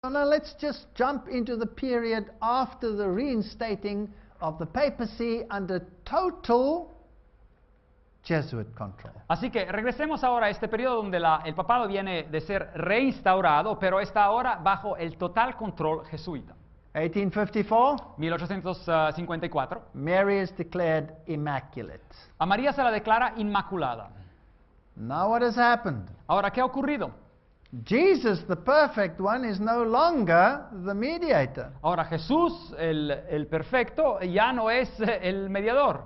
So now let's just jump into the period after the reinstating of the papacy under total Jesuit control. Así que regresemos ahora a este periodo donde el papado viene de ser reinstaurado, pero está ahora bajo el total control jesuita. 1854, 1854. Mary is declared immaculate. A María se la declara inmaculada. Now what has happened? Ahora, ¿qué ha ocurrido? Jesus, the perfect one, is no longer the mediator. Ahora, Jesús, el perfecto, ya no es el mediador.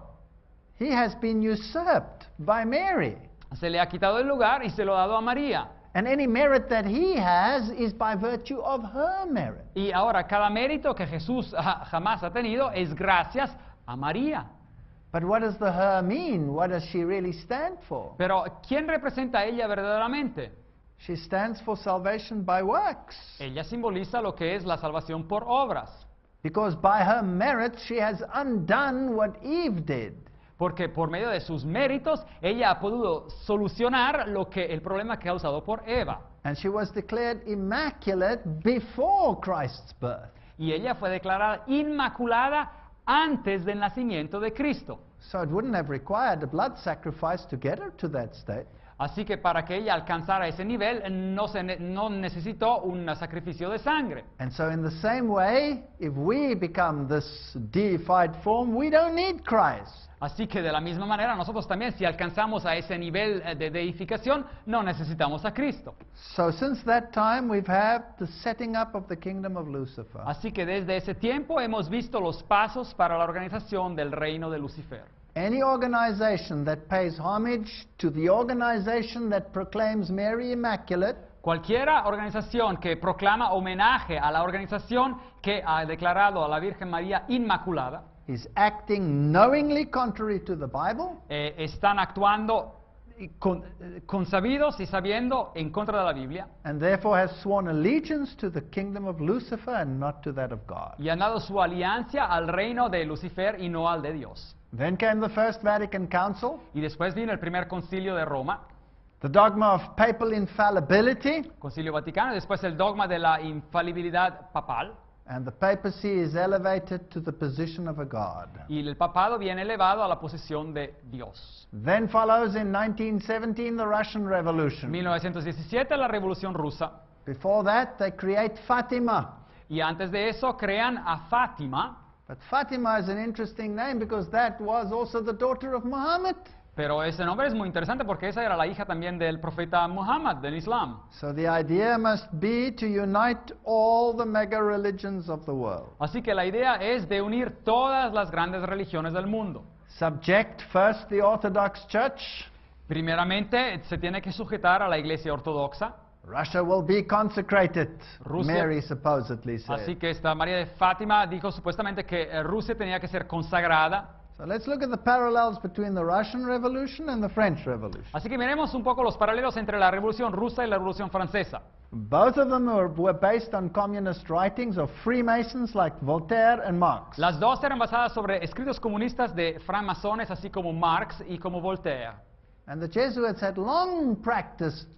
He has been usurped by Mary. Se le ha quitado el lugar y se lo ha dado a María. And any merit that he has is by virtue of her merit. Y ahora, cada mérito que Jesús jamás ha tenido es gracias a María. But what does the her mean? What does she really stand for? Pero, ¿quién representa a ella verdaderamente? She stands for salvation by works. Ella simboliza lo que es la salvación por obras. Because by her merit she has undone what Eve did. Porque por medio de sus méritos, ella ha podido solucionar el problema causado por Eva. And she was declared immaculate before Christ's birth. Y ella fue declarada inmaculada antes del nacimiento de Cristo. So it wouldn't have required a blood sacrifice to get her to that state. Así que para que ella alcanzara ese nivel, no necesitó un sacrificio de sangre. And so in the same way, if we become this deified form, we don't need Christ. Así que de la misma manera, nosotros también, si alcanzamos a ese nivel de deificación, no necesitamos a Cristo. So since that time, we've had the setting up of the kingdom of Lucifer. Así que desde ese tiempo hemos visto los pasos para la organización del reino de Lucifer. Any organization that pays homage to the organization that proclaims Mary Immaculate Cualquier organización que proclama homenaje a la organización que ha declarado a la Virgen María Inmaculada, is acting knowingly contrary to the Bible están actuando consabidos y sabiendo en contra de la Biblia, and therefore has sworn allegiance to the kingdom of Lucifer and not to that of God. y han dado su alianza al reino de Lucifer y no al de Dios. Then came the First Vatican Council, Y después vino el primer concilio de Roma, the dogma of papal infallibility, concilio vaticano, y después el dogma de la infalibilidad papal, and the papacy is elevated to the position of a god. y el papado viene elevado a la posición de Dios. Then follows in 1917 the Russian En Revolution. 1917 la Revolución Rusa, Before that they create Fatima. y antes de eso crean a Fátima. But Fatima is an interesting name because that was also the daughter of Muhammad. Pero ese nombre es muy interesante porque esa era la hija también del profeta Muhammad, del Islam. So the idea must be to unite all the mega religions of the world. Así que la idea es de unir todas las grandes religiones del mundo. Subject first the Orthodox Church. Primeramente, se tiene que sujetar a la Iglesia Ortodoxa. Russia will be consecrated, Rusia- Mary supposedly said. Así que esta María de Fátima dijo supuestamente que Rusia tenía que ser consagrada. So let's look at the parallels between the Russian Revolution and the French Revolution. Así que miremos un poco los paralelos entre la Revolución Rusa y la Revolución Francesa. Both of them were based on communist writings of Freemasons like Voltaire and Marx. Las dos eran basadas sobre escritos comunistas de francmasones, así como Marx y como Voltaire. And the Jesuits had long practiced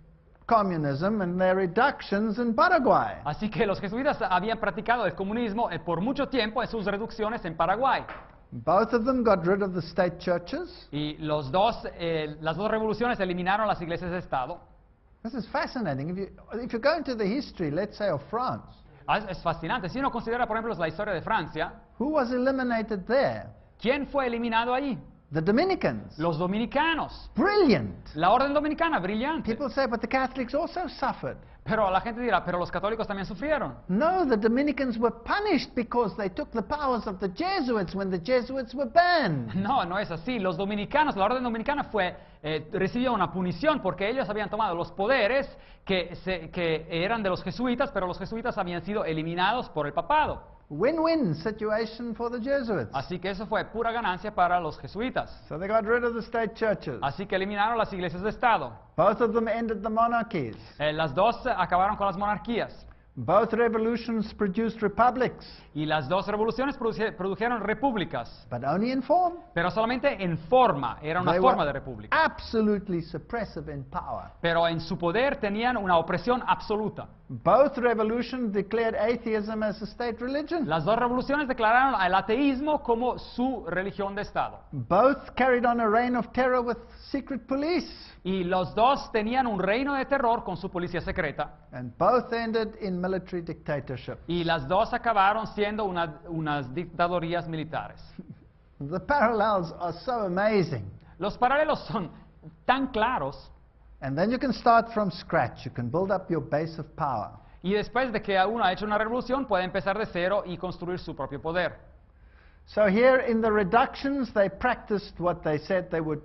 communism and their reductions in Paraguay. Así que los jesuitas habían practicado el comunismo por mucho tiempo en sus reducciones en Paraguay. Both of them got rid of the state churches. Y las dos revoluciones eliminaron las iglesias de Estado. This is fascinating. If you go into the history, let's say, of France, Es fascinante. Si uno considera, por ejemplo, la historia de Francia, who was eliminated there? ¿quién fue eliminado allí? The Dominicans. Los dominicanos. Brilliant. La orden dominicana, brillante. People say, but the Catholics also suffered. Pero la gente dirá, pero los católicos también sufrieron. No, the Dominicans were punished because they took the powers of the Jesuits when the Jesuits were banned. No, no es así. Los dominicanos, la orden dominicana recibió una punición porque ellos habían tomado los poderes que eran de los jesuitas, pero los jesuitas habían sido eliminados por el papado. Win-win situation for the Jesuits. Así que eso fue pura ganancia para los jesuitas. So they got rid of the state churches. Así que eliminaron las iglesias de Estado. Both of them ended the monarchies. Las dos acabaron con las monarquías. Both revolutions produced republics, Y las dos revoluciones produjeron repúblicas, but only in form. pero solamente en forma, era una They forma were de república. absolutely suppressive in power. Pero en su poder tenían una opresión absoluta. Both revolutions declared atheism as a state religion. Las dos revoluciones declararon al ateísmo como su religión de Estado. Both carried on a reign of terror with secret police, Y los dos tenían un reino de terror con su policía secreta. and both ended in military dictatorship. Y las dos acabaron siendo unas dictadurías militares. The parallels are so amazing. Los paralelos son tan claros. And then you can start from scratch. You can build up your base of power. Y después de que uno ha hecho una revolución, puede empezar de cero y construir su propio poder. So here in the reductions, they practiced what they said they would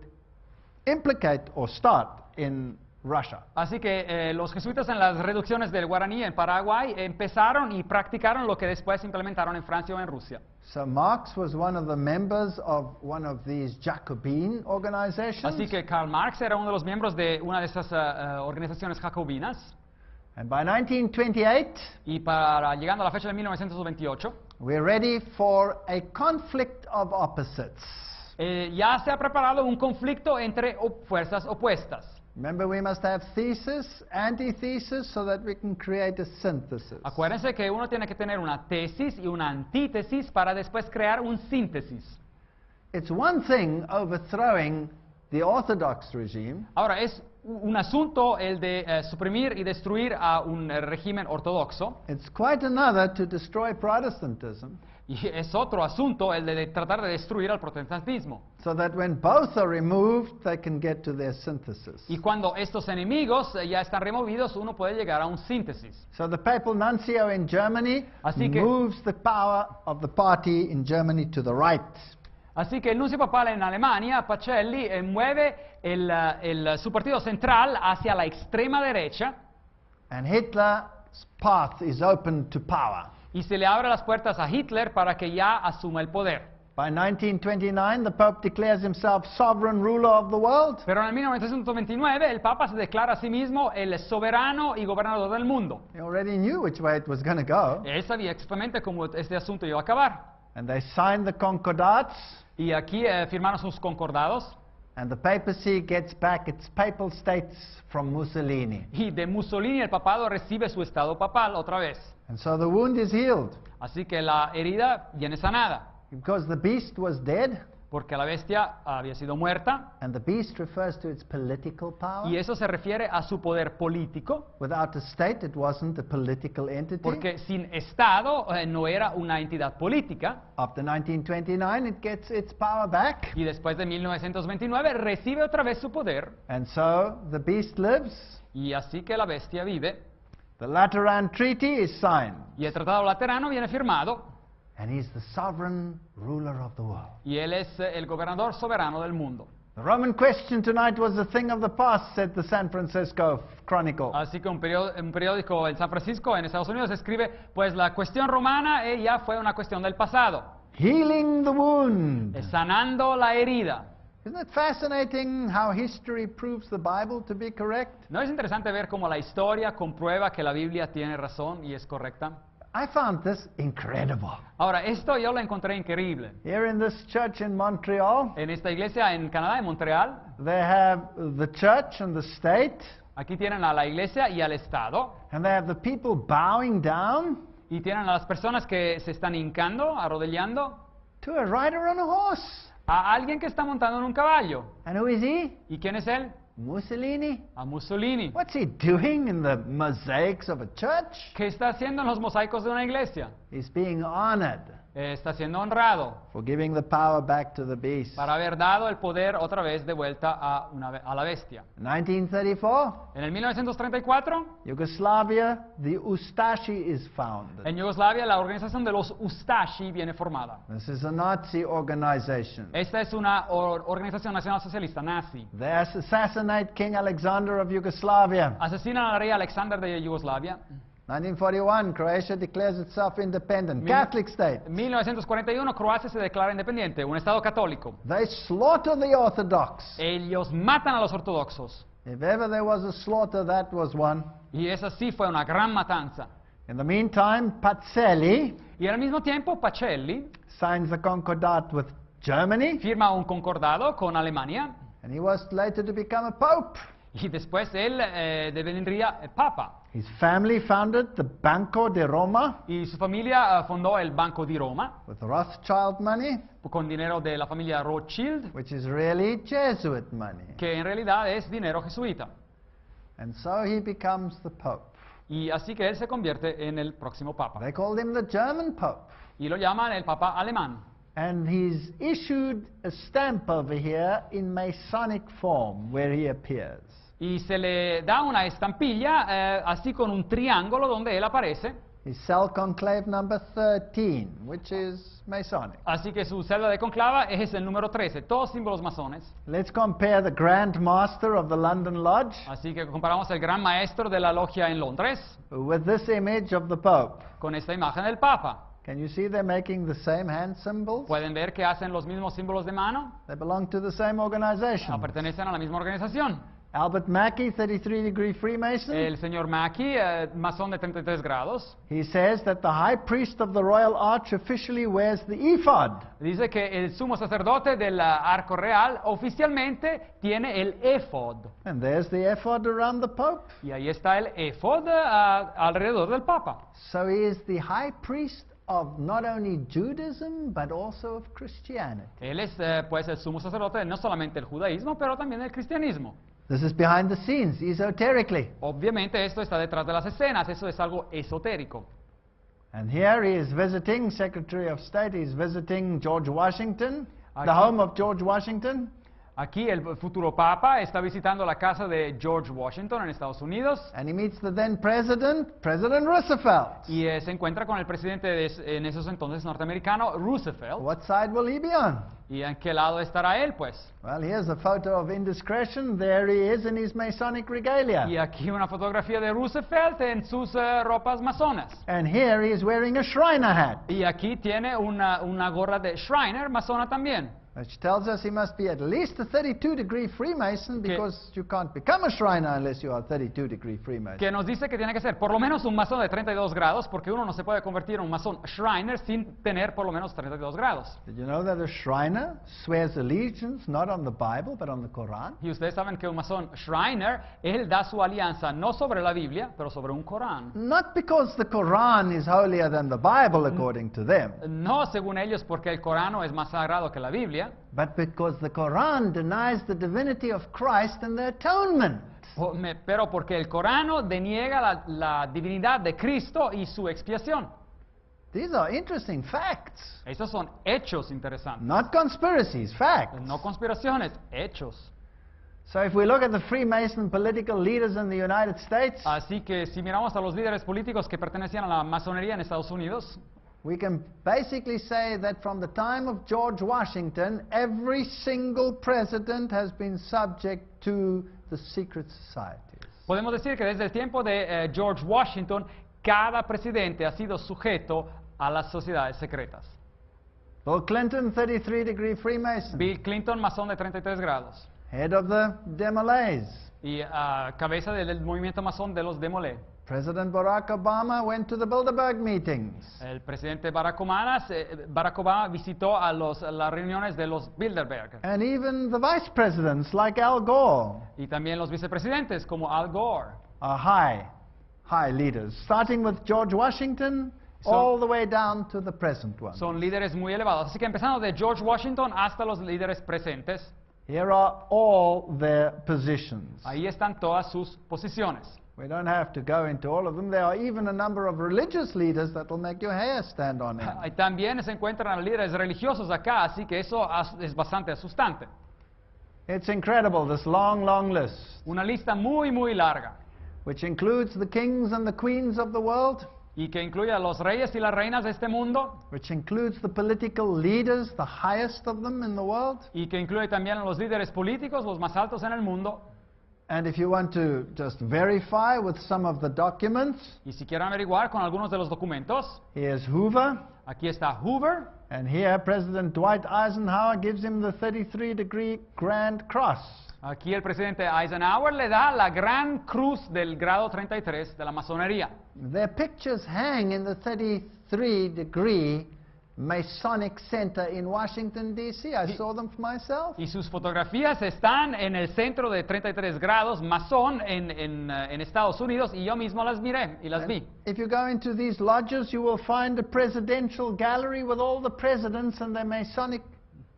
implicate or start in Russia. Así que los jesuitas en las reducciones del guaraní en Paraguay empezaron y practicaron lo que después implementaron en Francia o en Rusia. So Marx was one of the members of one of these Jacobin organizations. Así que Karl Marx era uno de los miembros de una de esas organizaciones jacobinas. And by 1928, Y llegando a la fecha de 1928, we're ready for a conflict of opposites. ya se ha preparado un conflicto entre fuerzas opuestas. Remember, we must have thesis, antithesis, so that we can create a synthesis. Acuérdense que uno tiene que tener una tesis y una antítesis para después crear un síntesis. It's one thing overthrowing the Orthodox regime. Ahora, es un asunto el de suprimir y destruir a un régimen ortodoxo, It's quite another to destroy Protestantism, y es otro asunto el de tratar de destruir al protestantismo. so that when both are removed, they can get to their synthesis. Y cuando estos enemigos ya están removidos, uno puede llegar a un síntesis. So the papal nuncio in Germany Así que- moves the power of the party in Germany to the right. Así que el nuncio papal en Alemania, Pacelli, mueve su partido central hacia la extrema derecha And Hitler's path is open to power. y se le abre las puertas a Hitler para que ya asuma el poder. By 1929, the Pope declares himself sovereign ruler of the world. Pero en el 1929 el Papa se declara a sí mismo el soberano y gobernador del mundo. He already knew which way it was going to go. Él sabía exactamente cómo este asunto iba a acabar. And they signed the concordats, Y aquí firmaron sus concordados. and the papacy gets back its papal states from Mussolini. Y de Mussolini el papado recibe su estado papal otra vez. And so the wound is healed, Así que la herida viene sanada. because the beast was dead, Porque la bestia había sido muerta. and the beast refers to its political power. Y eso se refiere a su poder político. Without a state, it wasn't a political entity. Porque sin Estado no era una entidad política. After 1929, it gets its power back. Y después de 1929 recibe otra vez su poder. And so the beast lives. Y así que la bestia vive. The Lateran Treaty is signed. Y el Tratado Laterano viene firmado. And he's the sovereign ruler of the world. Y él es el gobernador soberano del mundo. The Roman question tonight was a thing of the past, said the San Francisco Chronicle. Así que un periódico en San Francisco, en Estados Unidos, escribe, pues la cuestión romana ya fue una cuestión del pasado. Healing the wound. Sanando la herida. Isn't it fascinating how history proves the Bible to be correct? ¿No es interesante ver cómo la historia comprueba que la Biblia tiene razón y es correcta? I found this incredible. Ahora, esto yo lo encontré increíble. Here in this church in Montreal, En esta iglesia en Canadá, en Montreal, they have the church and the state, aquí tienen a la iglesia y al Estado, and they have the people bowing down y tienen a las personas que se están hincando, arrodillando, to a rider on a horse. a alguien que está montando en un caballo. And who is he? ¿Y quién es él? Mussolini. A Mussolini. What's he doing in the mosaics of a church? ¿Qué está haciendo en los mosaicos de una iglesia? He's being honored Está siendo honrado for giving the power back to the beast. para haber dado el poder otra vez de vuelta a la bestia. 1934, En el 1934, Yugoslavia, the Ustashi is founded. en Yugoslavia, la organización de los Ustashi viene formada. This is a Nazi organization. Esta es una organización nacional socialista nazi. They assassinate King Alexander of Yugoslavia. Asesinan al rey Alexander de Yugoslavia. 1941, Croatia declares itself independent. Mil- Catholic state. En 1941, Croacia se declara independiente, un estado católico. They slaughter the Orthodox. Ellos matan a los ortodoxos. If ever there was a slaughter, that was one. Y esa sí fue una gran matanza. In the meantime, Pacelli Y al mismo tiempo Pacelli signs the concordat with Germany, firma un concordado con Alemania and he was later to become a pope. y después él devendría papa. His family founded the Banco de Roma Y su familia fundó el Banco di Roma with Rothschild money, con dinero de la familia Rothschild, which is really Jesuit money. que en realidad es dinero jesuita. And so he becomes the pope. Y así que él se convierte en el próximo papa. They called him the German pope. Y lo llaman el papa alemán. And he's issued a stamp over here in Masonic form where he appears. Y se le da una estampilla así con un triángulo donde él aparece. His cell conclave number 13, which is Masonic. Así que su célula de conclava es el número 13, todos símbolos masones. Let's compare the Grand Master of the London Lodge Así que comparamos el gran maestro de la logia en Londres with this image of the Pope. con esta imagen del papa. Can you see they're making the same hand symbols? Pueden ver que hacen los mismos símbolos de mano, They belong to the same organization. pertenecen a la misma organización. Albert Mackey, 33-degree Freemason, El señor Mackey, masón de 33 grados, he says that the high priest of the Royal Arch officially wears the ephod. dice que el sumo sacerdote del arco real oficialmente tiene el éfod. And there's the ephod around the Pope. Y ahí está el éfod alrededor del papa. So he is the high priest of not only Judaism, but also of Christianity. Él es pues el sumo sacerdote de no solamente el judaísmo, pero también el cristianismo. This is behind the scenes, esoterically. Obviamente esto está detrás de las escenas, eso es algo esotérico. And here he is visiting, Secretary of State, he's visiting George Washington, the Aquí- home of George Washington. Aquí el futuro papa está visitando la casa de George Washington en Estados Unidos And he meets the then president, President Roosevelt. y se encuentra con el presidente en esos entonces norteamericano, Roosevelt. What side will he be on? ¿Y en qué lado estará él, pues? Well, here's a photo of indiscretion. There he is in his Masonic regalia. Y aquí una fotografía de Roosevelt en sus ropas masonas. And here he is wearing a Shriner hat, Y aquí tiene una gorra de Shriner, masona también. which tells us he must be at least a 32-degree Freemason, Que- because you can't become a Shriner unless you are a 32-degree Freemason. Que nos dice que tiene que ser por lo menos un masón de 32 grados, porque uno no se puede convertir en un masón Shriner sin tener por lo menos 32 grados. Did you know that a Shriner swears allegiance not on the Bible, but on the Quran? Y ustedes saben que un masón Shriner, él da su alianza no sobre la Biblia, pero sobre un Corán. Not because the Quran is holier than the Bible, according to them, No según ellos porque el Corán es más sagrado que la Biblia, but because the Quran denies the divinity of Christ and the atonement. pero porque el Corán deniega la divinidad de Cristo y su expiación. These are interesting facts, Esos son hechos interesantes. not conspiracies, facts. No conspiraciones, hechos. So if we look at the Freemason political leaders in the United States, Así que si miramos a los líderes políticos que pertenecían a la masonería en Estados Unidos, we can basically say that from the time of George Washington, every single president has been subject to the secret societies. podemos decir que desde el tiempo de George Washington, cada presidente ha sido sujeto a las sociedades secretas. Bill Clinton, 33-degree Freemason, Bill Clinton, masón de 33 grados, head of the Demolays. y cabeza del movimiento masón de los Demolay. President Barack Obama went to the Bilderberg meetings. El presidente Barack Obama visitó a las reuniones de los Bilderberg, And even the vice presidents, like Al Gore, y también los vicepresidentes como Al Gore. are high leaders, starting with George Washington So- all the way down to the present one. Son líderes muy elevados. Así que empezando de George Washington hasta los líderes presentes, Here are all their positions. ahí están todas sus posiciones. We don't have to go into all of them. There are even a number of religious leaders that will make your hair stand on end. Y también se encuentran líderes religiosos acá, así que eso es bastante asustante. It's incredible, this long list, Una lista muy larga, which includes the kings and the queens of the world, y que incluye a los reyes y las reinas de este mundo, which includes the political leaders, the highest of them in the world, y que incluye también a los líderes políticos, los más altos en el mundo, And if you want to just verify with some of the documents, Y si quieren averiguar con algunos de los documentos, here's Hoover. aquí está Hoover. And here President Dwight Eisenhower gives him the 33-degree Grand Cross. Aquí el presidente Eisenhower le da la Gran Cruz del grado 33 de la masonería. Their pictures hang in the 33-degree Masonic Center in Washington, D.C. I saw them for myself. Y sus fotografías están en el centro de 33 grados masón en Estados Unidos y yo mismo las miré y las vi. If you go into these lodges, you will find a presidential gallery with all the presidents and their Masonic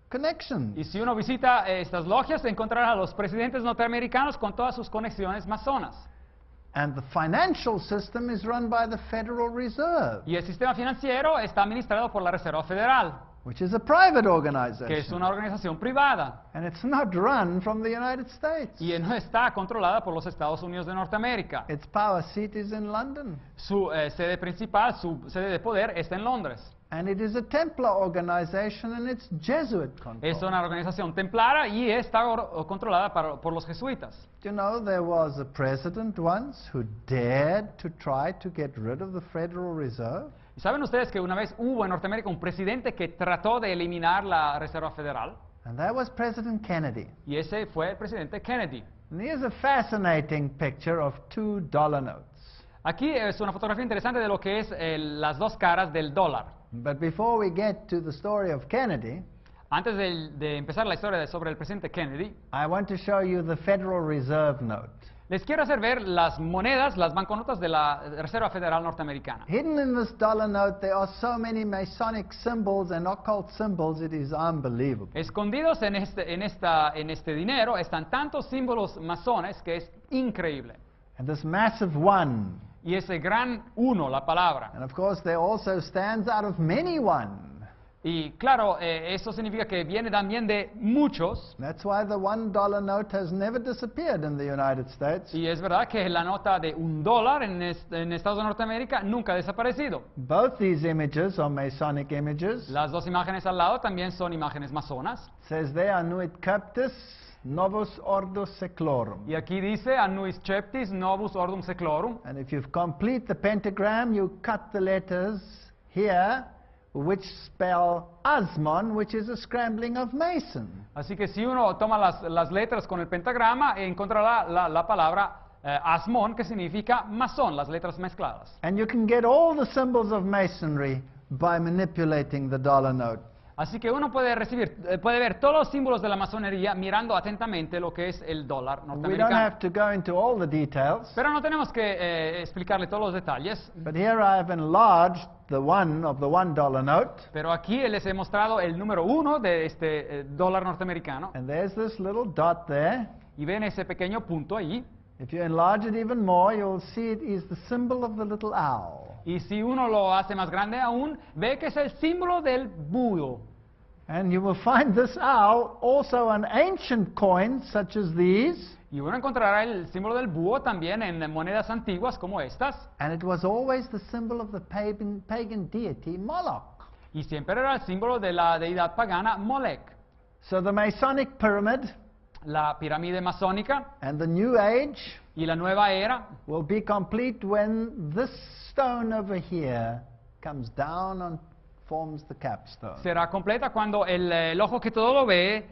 connections. Y si uno visita estas logias, encontrará a los presidentes norteamericanos con todas sus conexiones masonas. And the financial system is run by the Federal Reserve, Y el sistema financiero está administrado por la Reserva Federal, which is a private que es organization. una organización privada And it's not run from the United States. y no está controlada por los Estados Unidos de Norteamérica. Its power seat is in London. Su sede principal, su sede de poder está en Londres. And it is a Templar organization and it's Jesuit control. Es una organización templara y está controlada por los jesuitas. You know, there was a president once who dared to try to get rid of the Federal Reserve. ¿Y saben ustedes que una vez hubo en Norteamérica un presidente que trató de eliminar la Reserva Federal? And that was President Kennedy. Y ese fue el presidente Kennedy. And here's a fascinating picture of $2 notes. Aquí es una fotografía interesante de lo que es las dos caras del dólar. But before we get to the story of Kennedy, Antes de empezar la historia sobre el presidente Kennedy, I want to show you the Federal Reserve note. les quiero hacer ver las monedas, las banconotas de la Reserva Federal norteamericana. Hidden in this dollar note, there are so many Masonic symbols and occult symbols, it is unbelievable. Escondidos en este dinero están tantos símbolos masones que es increíble. And this massive one, Y ese gran uno, la palabra. and of course there also stands out of many one. Y claro, eso significa que viene también de muchos. That's why the $1 note has never disappeared in the United States. Y es verdad que la nota de $1 en Estados Unidos de Norteamérica nunca ha desaparecido. Both these images are Masonic images. Las dos imágenes al lado también son imágenes masonas. Says there, Annuit Captus Novus Ordo Seclorum. Y aquí dice, Annuis Ceptis Novus Ordum Seclorum. And if you complete the pentagram, you cut the letters here, which spell Asmon, which is a scrambling of Mason. Así que si uno toma las letras con el pentagrama, encontrará la palabra Asmon, que significa masón, las letras mezcladas. And you can get all the symbols of Masonry by manipulating the dollar note. Así que uno puede ver todos los símbolos de la masonería mirando atentamente lo que es el dólar We don't norteamericano. have to go into all the details, Pero no tenemos que explicarle todos los detalles. but here I have enlarged the one of the $1 note, Pero aquí les he mostrado el número 1 de este dólar norteamericano. and there's this little dot there. Y ven ese pequeño punto ahí. If you enlarge it even more, you'll see it is the symbol of the little owl. Y si uno lo hace más grande aún, ve que es el símbolo del búho. And you will find this owl also on ancient coins such as these, Y uno encontrará el símbolo del búho también en monedas antiguas como estas. and it was always the symbol of the pagan deity Moloch. Y siempre era el símbolo de la deidad pagana Molech. So the Masonic pyramid La pirámide masónica and the New Age y la nueva era will be complete when this stone over here comes down and forms the capstone. será completa cuando el ojo que todo lo ve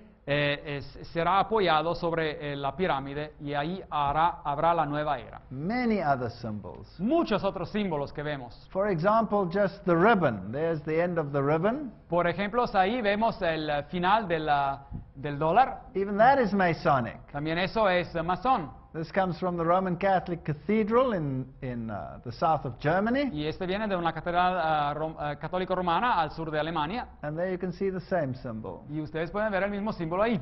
será apoyado sobre la pirámide y ahí habrá la nueva era. Many other symbols. Muchos otros símbolos que vemos. For example, just the ribbon. There's the end of the ribbon. Por ejemplo, ahí vemos el final del dólar. Even that is Masonic. También eso es masón. This comes from the Roman Catholic Cathedral in the south of Germany. Y este viene de una catedral católica romana al sur de Alemania. And there you can see the same symbol. Y ustedes pueden ver el mismo símbolo ahí.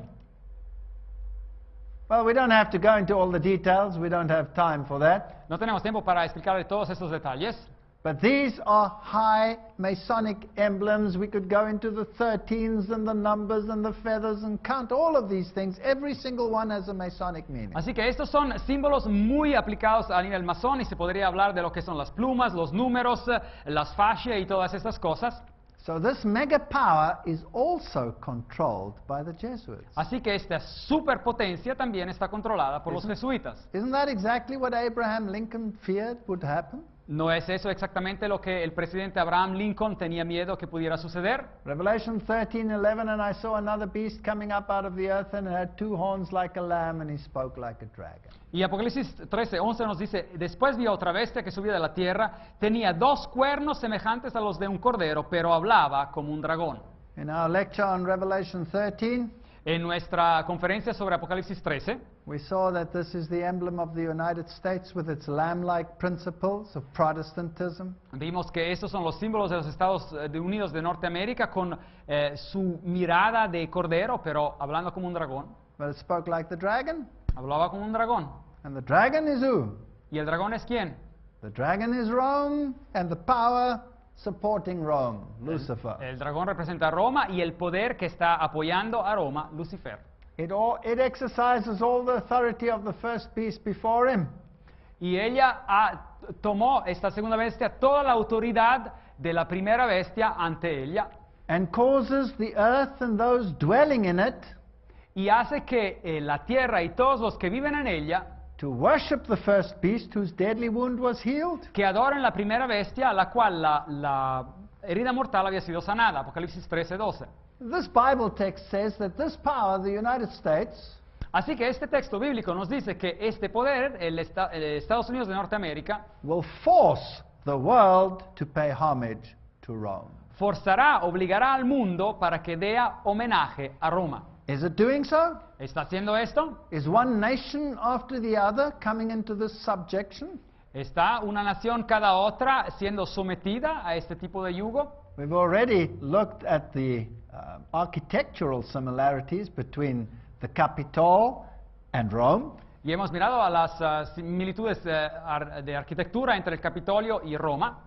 Well, we don't have to go into all the details. We don't have time for that. No tenemos tiempo para explicarle todos estos detalles. But these are high Masonic emblems. We could go into the 13s and the numbers and the feathers and count all of these things. Every single one has a Masonic meaning. Así que estos son símbolos muy aplicados a nivel masón y se podría hablar de lo que son las plumas, los números, las fascias y todas estas cosas. So this mega power is also controlled by the Jesuits. Así que esta superpotencia también está controlada por los jesuitas. Isn't that exactly what Abraham Lincoln feared would happen? ¿No es eso exactamente lo que el presidente Abraham Lincoln tenía miedo que pudiera suceder? Revelation 13:11, and I saw another beast coming up out of the earth, and it had two horns like a lamb, and he spoke like a dragon. Y Apocalipsis 13:11 nos dice, después vi a otra bestia que subía de la tierra, tenía 2 cuernos semejantes a los de un cordero, pero hablaba como un dragón. In our lecture on Revelation 13, En nuestra conferencia sobre Apocalipsis 13, we saw that this is the emblem of the United States with its lamb-like principles of Protestantism. vimos que estos son los símbolos de los Estados Unidos de Norteamérica con su mirada de cordero, pero hablando como un dragón. But it spoke like the dragon. Hablaba como un dragón. And the dragon is who? ¿Y el dragón es quién? The dragon is Rome, and the power supporting Rome, Lucifer. El dragón representa a Roma y el poder que está apoyando a Roma, Lucifer. It exercises all the authority of the first beast before him. Y ella tomó esta segunda bestia toda la autoridad de la primera bestia ante ella And causes the earth and those dwelling in it y hace que la tierra y todos los que viven en ella to worship the first beast whose deadly wound was healed. que adoren la primera bestia a la cual la herida mortal había sido sanada. Apocalipsis 13:12. This Bible text says that this power, the United States, Así que este texto bíblico nos dice que este poder, el Estados Unidos de Norteamérica, will force the world to pay homage to Rome. obligará al mundo para que dé homenaje a Roma. Is it doing so? ¿Está haciendo esto? Is one nation after the other coming into this subjection? ¿Está una nación cada otra siendo sometida a este tipo de yugo? We've already looked at the architectural similarities between the Capitol and Rome. Y hemos mirado a las similitudes de arquitectura entre el Capitolio y Roma.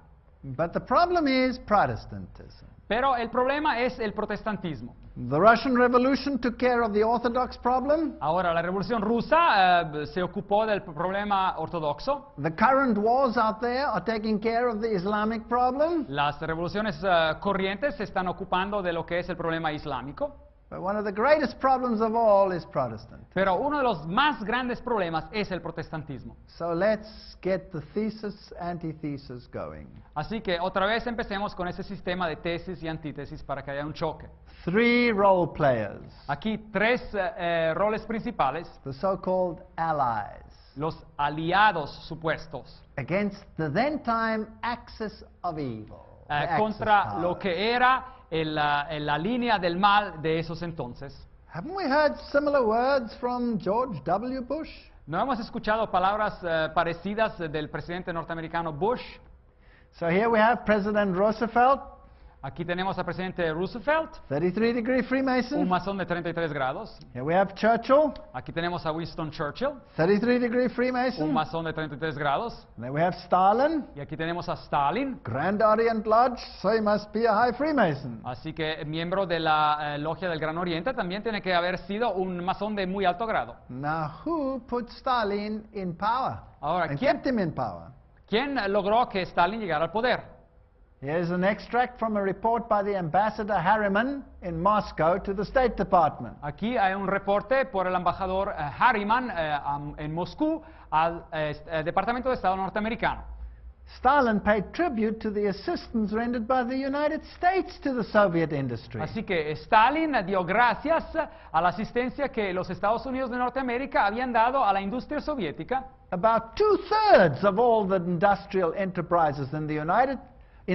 But the problem is Protestantism. Pero el problema es el protestantismo. The Russian Revolution took care of the Orthodox problem. Ahora, la Revolución Rusa se ocupó del problema ortodoxo. The current wars out there are taking care of the Islamic problem. Las revoluciones corrientes se están ocupando de lo que es el problema islámico. But one of the greatest problems of all is Protestant. Pero uno de los más grandes problemas es el protestantismo. So let's get the thesis, antithesis going. Así que otra vez empecemos con ese sistema de tesis y antítesis para que haya un choque. 3 role players, Aquí 3 roles principales, the so-called allies, los aliados supuestos against the then time axis of evil. the Axis contra power. lo que era la línea del mal de esos entonces. Haven't we heard similar words from George W. Bush? ¿No hemos escuchado palabras parecidas del presidente norteamericano Bush? So here we have President Roosevelt, Aquí tenemos al presidente Roosevelt, 33-degree un Freemason. masón de 33 grados. Here we have Churchill, Aquí tenemos a Winston Churchill, 33-degree un Freemason. masón de 33 grados. And then we have Stalin, Y aquí tenemos a Stalin, Grand Orient Lodge, so he must be a high Freemason. así que miembro de la Logia del Gran Oriente, también tiene que haber sido un masón de muy alto grado. Now, who put Stalin in power Ahora, and ¿quién- kept him in power? ¿Quién logró que Stalin llegara al poder? Here's an extract from a report by the Ambassador Harriman in Moscow to the State Department. Aquí hay un reporte por el embajador Harriman en Moscú al Departamento de Estado norteamericano. Stalin paid tribute to the assistance rendered by the United States to the Soviet industry. Así que Stalin dio gracias a la asistencia que los Estados Unidos de Norteamérica habían dado a la industria soviética. About 2/3 of all the industrial enterprises in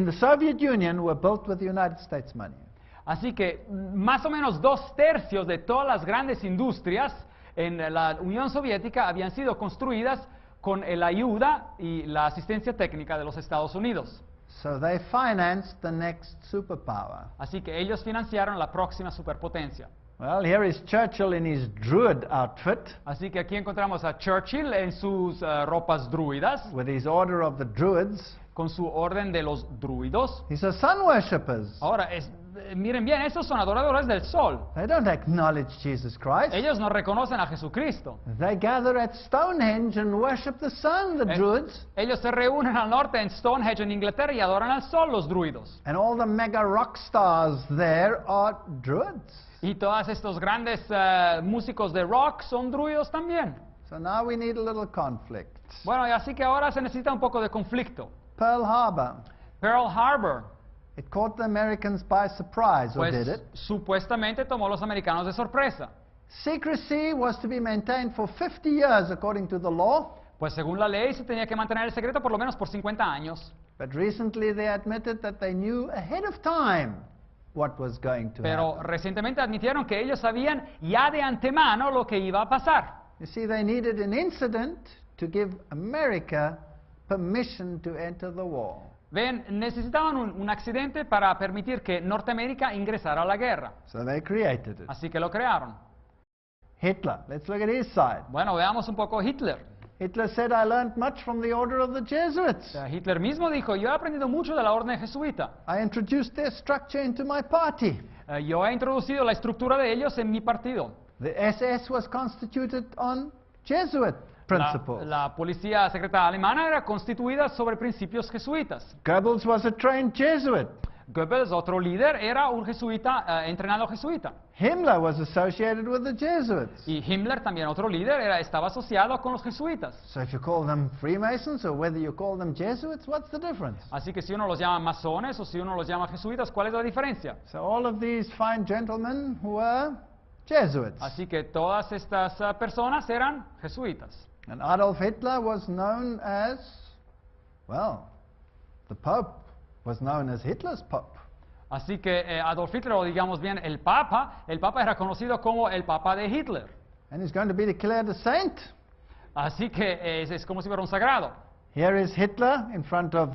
the Soviet Union were built with the United States money. Así que más o menos 2/3 de todas las grandes industrias en la Unión Soviética habían sido construidas con la ayuda y la asistencia técnica de los Estados Unidos. So they financed the next superpower. Así que ellos financiaron la próxima superpotencia. Well, here is Churchill in his Druid outfit Así que aquí encontramos a Churchill en sus ropas druidas, with his Order of the Druids. con su orden de los druidos. These are sun worshippers. Ahora, miren bien, estos son adoradores del sol. They don't acknowledge Jesus Christ. Ellos no reconocen a Jesucristo. They gather at Stonehenge and worship the sun, the Druids. Ellos se reúnen al norte en Stonehenge, en Inglaterra, y adoran al sol, los druidos. And all the mega rock stars there are Druids. Y todos estos grandes músicos de rock son druidos también. So now we need a little conflict. Bueno, y así que ahora se necesita un poco de conflicto. Pearl Harbor. Pearl Harbor, It caught the Americans by surprise, or pues did it? supuestamente tomó a los americanos de sorpresa. Secrecy was to be maintained for 50 years according to the law. Pues según la ley se tenía que mantener el secreto por lo menos por 50 años. But recently they admitted that they knew ahead of time what was going to Pero happen. recientemente admitieron que ellos sabían ya de antemano lo que iba a pasar. You see, they needed an incident to give America permission to enter the war. Ven, necesitaban un accidente para permitir que Norteamérica ingresara a la guerra. So they created it. Así que lo crearon. Hitler, let's look at his side. Bueno, veamos un poco Hitler. Hitler said, I learned much from the order of the Jesuits. Hitler mismo dijo, yo he aprendido mucho de la orden jesuita. I introduced their structure into my party. Yo he introducido la estructura de ellos en mi partido. The SS was constituted on Jesuit principles. La policía secreta alemana era constituida sobre principios jesuitas. Goebbels was a trained Jesuit. Goebbels, otro líder, era un jesuita, entrenado jesuita. Himmler was associated with the Jesuits. Y Himmler, también otro líder, estaba asociado con los jesuitas. So if you call them Freemasons or whether you call them Jesuits, what's the difference? Así que si uno los llama masones o si uno los llama jesuitas, ¿cuál es la diferencia? So all of these fine gentlemen were Jesuits. Así que todas estas personas eran jesuitas. And Adolf Hitler was known as, well, the Pope was known as Hitler's Pope. Así que Adolf Hitler, o digamos bien el Papa era conocido como el Papa de Hitler. And he's going to be declared a saint. Así que es como si fuera un sagrado. Here is Hitler in front of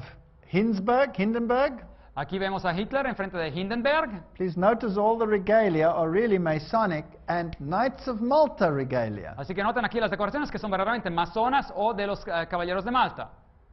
Hindenburg. Aquí vemos a Hitler enfrente de Hindenburg. Please notice all the regalia are really Masonic and Knights of Malta regalia. Así que noten aquí las decoraciones que son verdaderamente masonas o de los caballeros de Malta.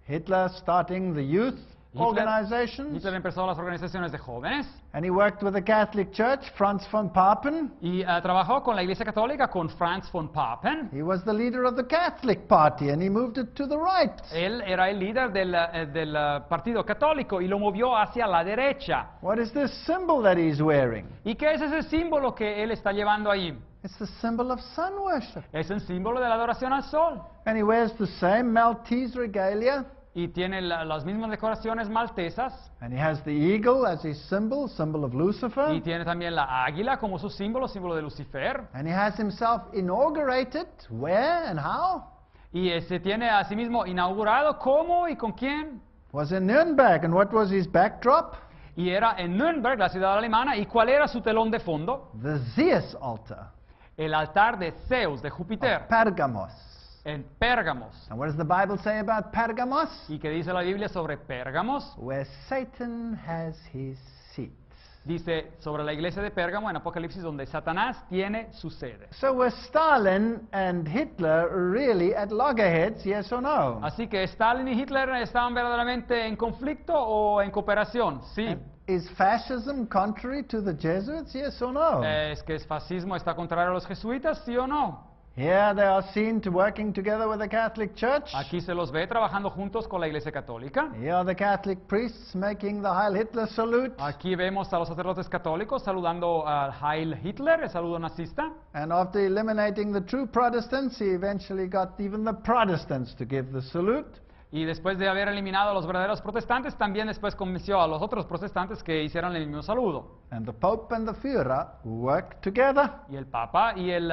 Hitler starting the youth organizations. Hitler empezó las organizaciones de jóvenes. And he worked with the Catholic Church, Franz von Papen. Y trabajó con la Iglesia Católica, con Franz von Papen. He was the leader of the Catholic Party and he moved it to the right. Él era el líder del Partido Católico y lo movió hacia la derecha. What is this symbol that he's wearing? ¿Y qué es ese símbolo que él está llevando ahí? It's the symbol of sun worship. Es el símbolo de la adoración al sol. And he wears the same Maltese regalia. Y tiene las mismas decoraciones maltesas. And he has the eagle as his symbol, symbol of Lucifer. Y tiene también la águila como su símbolo, símbolo de Lucifer. And he has himself inaugurated where and how? Y se tiene a sí mismo inaugurado cómo y con quién. Was in Nuremberg. And what was his backdrop? Y era en Nuremberg, la ciudad alemana. ¿Y cuál era su telón de fondo? The Zeus altar. El altar de Zeus, de Júpiter, Pergamos. en Pérgamos. And what does the Bible say about Pergamos? ¿Y qué dice la Biblia sobre Pérgamos? Where Satan has his seat. Dice sobre la iglesia de Pérgamo en Apocalipsis, donde Satanás tiene su sede. So were Stalin and Hitler really at loggerheads, yes or no? Así que Stalin y Hitler estaban verdaderamente en conflicto o en cooperación, sí. And is fascism contrary to the Jesuits, yes or no? ¿Es que el fascismo está contrario a los jesuitas, sí o no? Here they are seen to working together with the Catholic Church. Aquí se los ve trabajando juntos con la iglesia católica. Here are the Catholic priests making the Heil Hitler salute. Aquí vemos a los sacerdotes católicos saludando al Heil Hitler, el saludo nazista. And after eliminating the true Protestants, he eventually got even the Protestants to give the salute. Y después de haber eliminado a los verdaderos protestantes, también después convenció a los otros protestantes que hicieran el mismo saludo. And the Pope and the Führer worked together. Y el Papa y el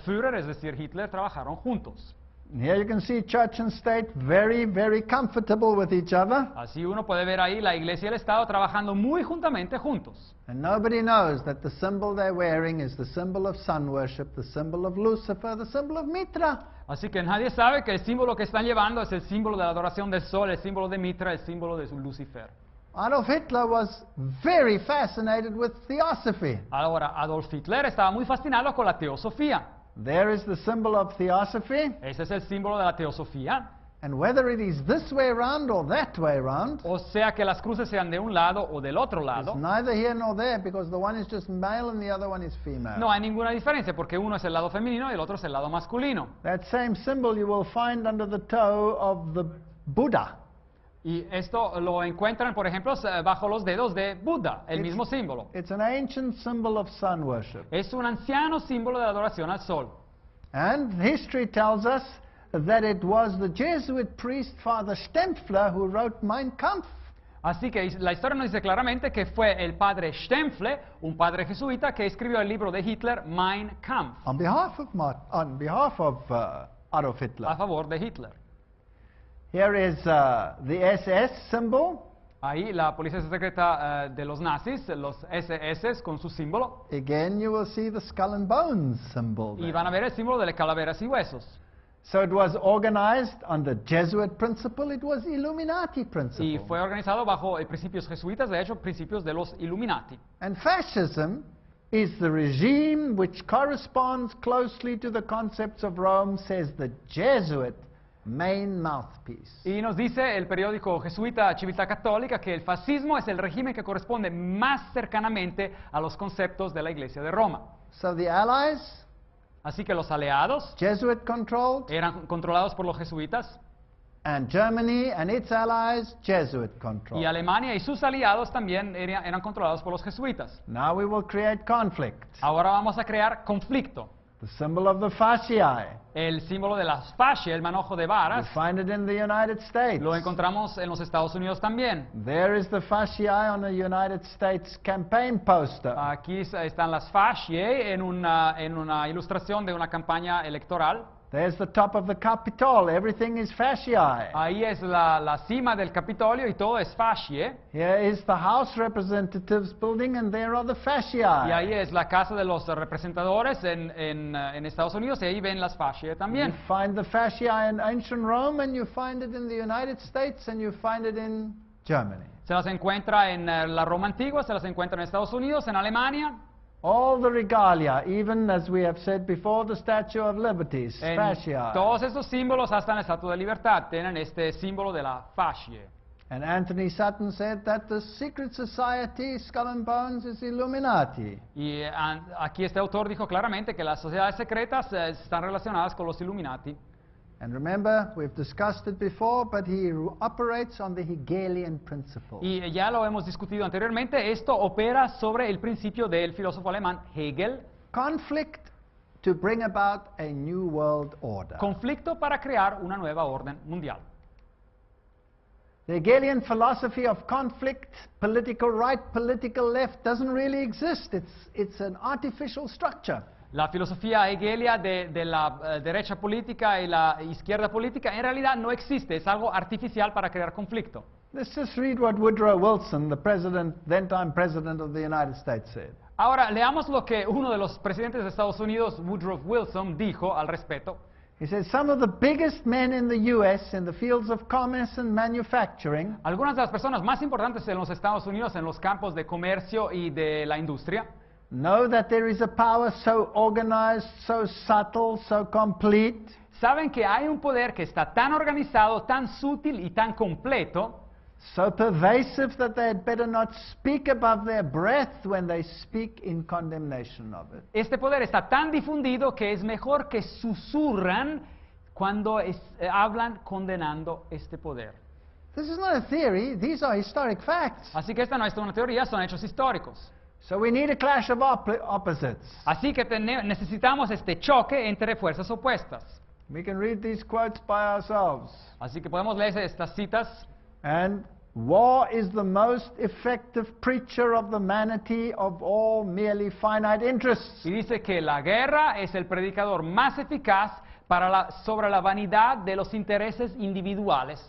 Führer, es decir, Hitler, trabajaron juntos. And here you can see church and state very, very comfortable with each other. Así uno puede ver ahí la iglesia y el Estado trabajando muy juntamente juntos. And nobody knows that the symbol they're wearing is the symbol of sun worship, the symbol of Lucifer, the symbol of Mitra. Así que nadie sabe que el símbolo que están llevando es el símbolo de la adoración del sol, el símbolo de Mitra, el símbolo de Lucifer. Adolf Hitler was very fascinated with theosophy. Ahora, Adolf Hitler estaba muy fascinado con la teosofía. There is the symbol of theosophy. Ese es el símbolo de la teosofía. And whether it is this way around or that way around, O sea que las cruces sean de un lado o del otro it's lado. neither here nor there, because the one is just male and the other one is female. No hay ninguna diferencia porque uno es el lado femenino y el otro es el lado masculino. That same symbol you will find under the toe of the Buddha. Y esto lo encuentran, por ejemplo, bajo los dedos de Buda, el It's- mismo símbolo. It's an ancient symbol of sun worship. Es un anciano símbolo de adoración al sol. And history tells us that it was the Jesuit priest Father Stempfler who wrote Mein Kampf. Así que la historia nos dice claramente que fue el padre Stempfle, un padre jesuita, que escribió el libro de Hitler, Mein Kampf, On behalf of Adolf Hitler. a favor de Hitler. Here is the SS symbol. Ahí la policía secreta de los nazis, los SS con su símbolo, Again, you will see the skull and bones symbol y there. van a ver el símbolo de calaveras y huesos. So it was organized under Jesuit principle, it was Illuminati principle. Y fue organizado bajo principios jesuitas, de hecho, principios de los Illuminati. And fascism is the regime which corresponds closely to the concepts of Rome, says the Jesuit main mouthpiece. Y nos dice el periódico jesuita Civiltà Cattolica que el fascismo es el régimen que corresponde más cercanamente a los conceptos de la Iglesia de Roma. So the Allies, Así que los aliados Jesuit controlled, eran controlados por los jesuitas and Germany and its allies, Jesuit y controlled. Alemania y sus aliados también eran controlados por los jesuitas. Now we will create conflict. Ahora vamos a crear conflicto. The symbol of the fasciae. El símbolo de las fascie, el manojo de You varas, find it in the United States. lo encontramos en los Estados Unidos también. There is the fasciae on a United States campaign poster. Aquí están las fascie en una ilustración de una campaña electoral. There's the top of the Capitol. Everything is fasciae. Ahí es la cima del Capitolio y todo es fascie. Here is the House Representatives building, and there are the fasciae. Y ahí es la casa de los representadores en Estados Unidos y ahí ven las fascie You también. find the fasciae in ancient Rome, and you find it in the United States, and you find it in Germany. Se las encuentra en la Roma antigua, se las encuentra en Estados Unidos, en Alemania, All the regalia, even as we have said before, the Statue of Liberty, is en fasciae. todos estos símbolos, hasta en la Estatua de Libertad, tienen este símbolo de la fascie. And Anthony Sutton said that the secret society, Skull and Bones, is Illuminati. Y aquí este autor dijo claramente que las sociedades secretas están relacionadas con los Illuminati. And remember, we've discussed it before, but he operates on the Hegelian principle. Y ya lo hemos discutido anteriormente, esto opera sobre el principio del filósofo alemán Hegel, Conflict to bring about a new world order. conflicto para crear una nueva orden mundial. The Hegelian philosophy of conflict, political right, political left, doesn't really exist. It's an artificial structure. La filosofía hegelia de la derecha política y la izquierda política en realidad no existe, es algo artificial para crear conflicto. Let's just read what Woodrow Wilson, the president, then-time president of the United States, said. Ahora, leamos lo que uno de los presidentes de Estados Unidos, Woodrow Wilson, dijo al respecto. He says, some of the biggest men in the U.S. in the fields of commerce and manufacturing Algunas de las personas más importantes en los Estados Unidos en los campos de comercio y de la industria know that there is a power so organized, so subtle, so complete, saben que hay un poder que está tan organizado, tan sutil y tan completo, so pervasive that they had better not speak above their breath when they speak in condemnation of it. este poder está tan difundido que es mejor que susurran cuando hablan condenando este poder. This is not a theory, these are historic facts. Así que esta no es una teoría, son hechos históricos. So we need a clash of opposites. Así que necesitamos este choque entre fuerzas opuestas. We can read these quotes by ourselves. Así que podemos leer estas citas. And war is the most effective preacher of the vanity of all merely finite interests. Y dice que la guerra es el predicador más eficaz sobre la vanidad de los intereses individuales.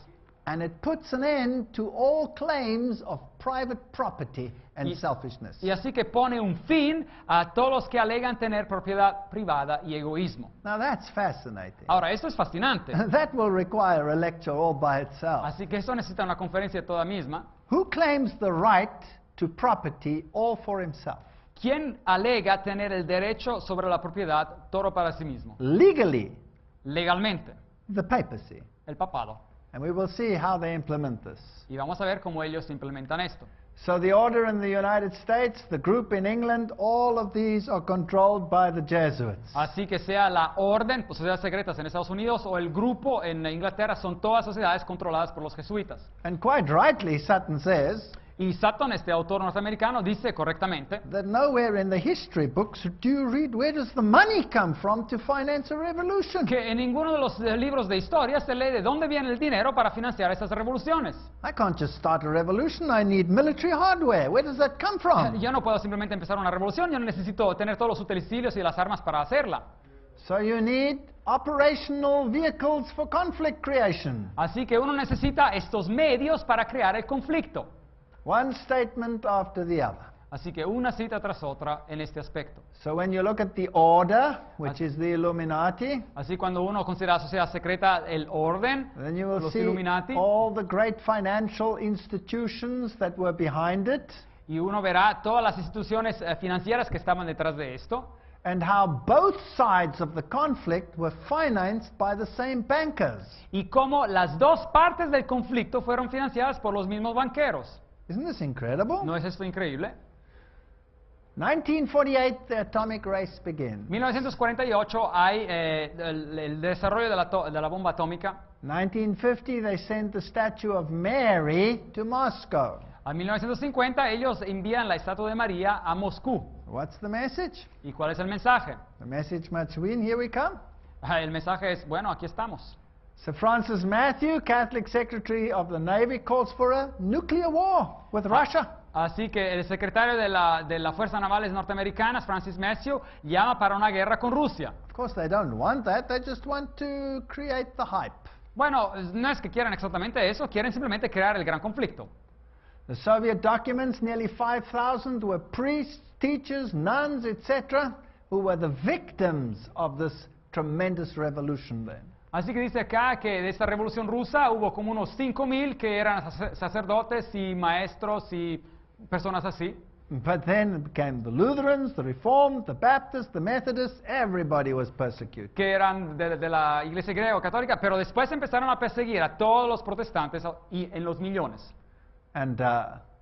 And it puts an end to all claims of private property and selfishness. Y así que pone un fin a todos los que alegan tener propiedad privada y egoísmo. Now that's fascinating. Ahora, esto es fascinante. That will require a lecture all by itself. Así que esto necesita una conferencia toda misma. Who claims the right to property all for himself? ¿Quién alega tener el derecho sobre la propiedad todo para sí mismo? Legally, Legalmente. the papacy. el papado. And we will see how they implement this. Y vamos a ver cómo ellos implementan esto. So the order in the United States, the group in England, all of these are controlled by the Jesuits. Así que sea la orden, sociedades secretas en Estados Unidos o el grupo en Inglaterra, son todas sociedades controladas por los jesuitas. And quite rightly, Sutton says Y Sutton, este autor norteamericano, dice correctamente that nowhere in the history books do you read where does the money come from to finance a revolution. que en ninguno de los libros de historia se lee de dónde viene el dinero para financiar estas revoluciones. I can't just start a revolution, I need military hardware. Where does that come from? Yo no puedo simplemente empezar una revolución, yo necesito tener todos los utensilios y las armas para hacerla. So you need operational vehicles for conflict creation. Así que uno necesita estos medios para crear el conflicto. One statement after the other. Así que una cita tras otra en este aspecto. So when you look at the order, which is the Illuminati, Así cuando uno considera la sociedad secreta el orden, then you will los see Illuminati, all the great financial institutions that were behind it, y uno verá todas las instituciones financieras que estaban detrás de esto, and how both sides of the conflict were financed by the same bankers. y cómo las dos partes del conflicto fueron financiadas por los mismos banqueros. Isn't this incredible? ¿No es esto increíble? 1948, the atomic race begins. 1948 hay el desarrollo de la bomba atómica. 1950, they send the statue of Mary to Moscow. A 1950 ellos envían la estatua de María a Moscú. What's the message? ¿Y cuál es el mensaje? The message must win, here we come. El mensaje es, bueno, aquí estamos. Sir Francis Matthew, Catholic Secretary of the Navy, calls for a nuclear war with Russia. Así que el secretario de la Fuerzas Navales Norteamericanas, Francis Matthew, llama para una guerra con Rusia. Of course, they don't want that, they just want to create the hype. Bueno, no es que quieran exactamente eso, quieren simplemente crear el gran conflicto. The Soviet documents, nearly 5,000, were priests, teachers, nuns, etc., who were the victims of this tremendous revolution then. Así que dice acá que de esta revolución rusa hubo como unos 5,000 que eran sacerdotes y maestros y personas así. But then it became the Lutherans, the Reformed, the Baptists, the Methodists, everybody was persecuted. Que eran de la iglesia griego-católica, pero después empezaron a perseguir a todos los protestantes y en los millones. And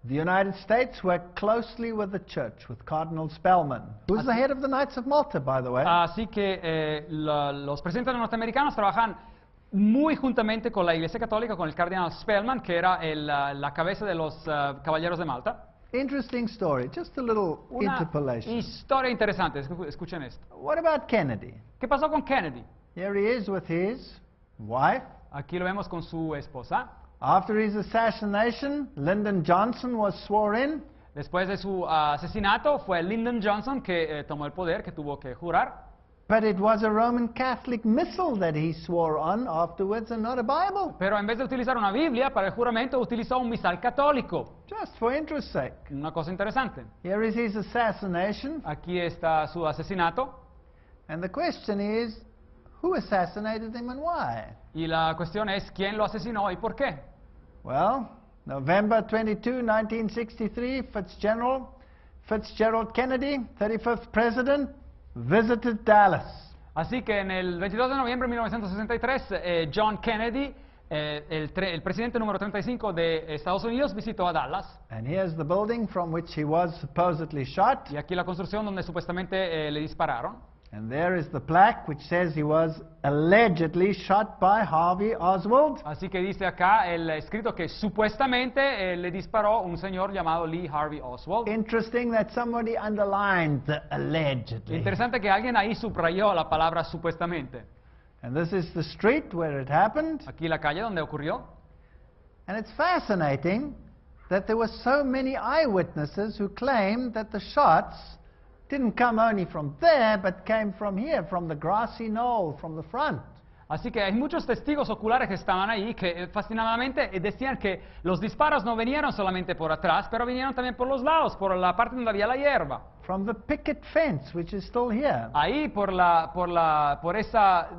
the United States worked closely with the church, with Cardinal Spellman, who's the head of the Knights of Malta, by the way. Así que los presidentes norteamericanos trabajan muy juntamente con la iglesia católica, con el cardenal Spellman, que era la cabeza de los caballeros de Malta. Interesting story, just a little Una interpolation. historia interesante, escuchen esto. What about Kennedy? ¿Qué pasó con Kennedy? Here he is with his wife. Aquí lo vemos con su esposa. After his assassination, Lyndon Johnson was sworn in. Después de su asesinato fue Lyndon Johnson que tomó el poder, que tuvo que jurar. But it was a Roman Catholic missal that he swore on afterwards and not a Bible. Pero en vez de utilizar una Biblia para el juramento, utilizó un misal católico. Just for interest's sake. Una cosa interesante. Here is his assassination. Aquí está su asesinato. And the question is, who assassinated him and why? Y la cuestión es, ¿quién lo asesinó y por qué? Well, November 22, 1963, Fitzgerald Kennedy, 35th President, visited Dallas. Así que en el 22 de noviembre de 1963, John Kennedy, el presidente número 35 de Estados Unidos, visitó a Dallas. And here's the building from which he was supposedly shot. Y aquí la construcción donde supuestamente le dispararon. And there is the plaque which says he was allegedly shot by Harvey Oswald. Así que dice acá el escrito que supuestamente le disparó un señor llamado Lee Harvey Oswald. Interesting that somebody underlined the allegedly. Interesante que alguien ahí subrayó la palabra supuestamente. And this is the street where it happened. Aquí la calle donde ocurrió. And it's fascinating that there were so many eyewitnesses who claimed that the shots didn't come only from there, but came from here, from the grassy knoll, from the front. Así que hay muchos testigos oculares que estaban ahí que fascinadamente decían que los disparos no vinieron solamente por atrás, pero vinieron también por los lados, por la parte donde había la hierba. From the picket fence, which is still here. Ahí por esa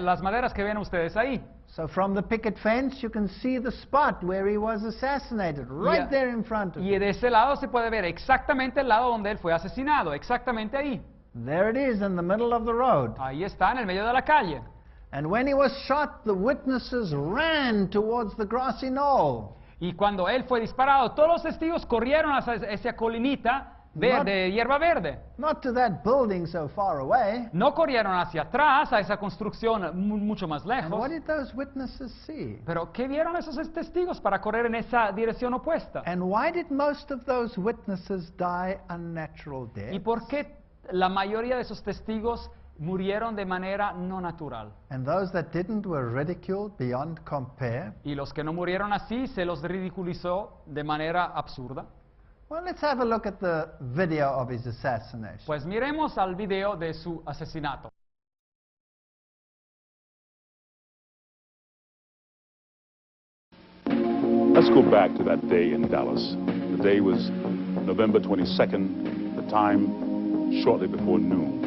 las maderas que ven ustedes ahí. So from the picket fence you can see the spot where he was assassinated, right there in front of Y you. de ese lado se puede ver exactamente el lado donde él fue asesinado, exactamente ahí. There it is in the middle of the road. Ahí está en el medio de la calle. And when he was shot, the witnesses ran towards the grassy knoll. Y cuando él fue disparado, todos los testigos corrieron hacia esa colinita de hierba verde. Not to that building so far away. No corrieron hacia atrás, a esa construcción mucho más And lejos. what did those witnesses see? Pero ¿qué vieron esos testigos para correr en esa dirección opuesta? And why did most of those witnesses die unnatural ¿Y deaths? por qué la mayoría de esos testigos murieron de manera no natural? And those that didn't were ridiculed beyond compare? Y los que no murieron así se los ridiculizó de manera absurda. Well, let's have a look at the video of his assassination. Pues miremos al video de su asesinato. Let's go back to that day in Dallas. The day was November 22nd, the time shortly before noon.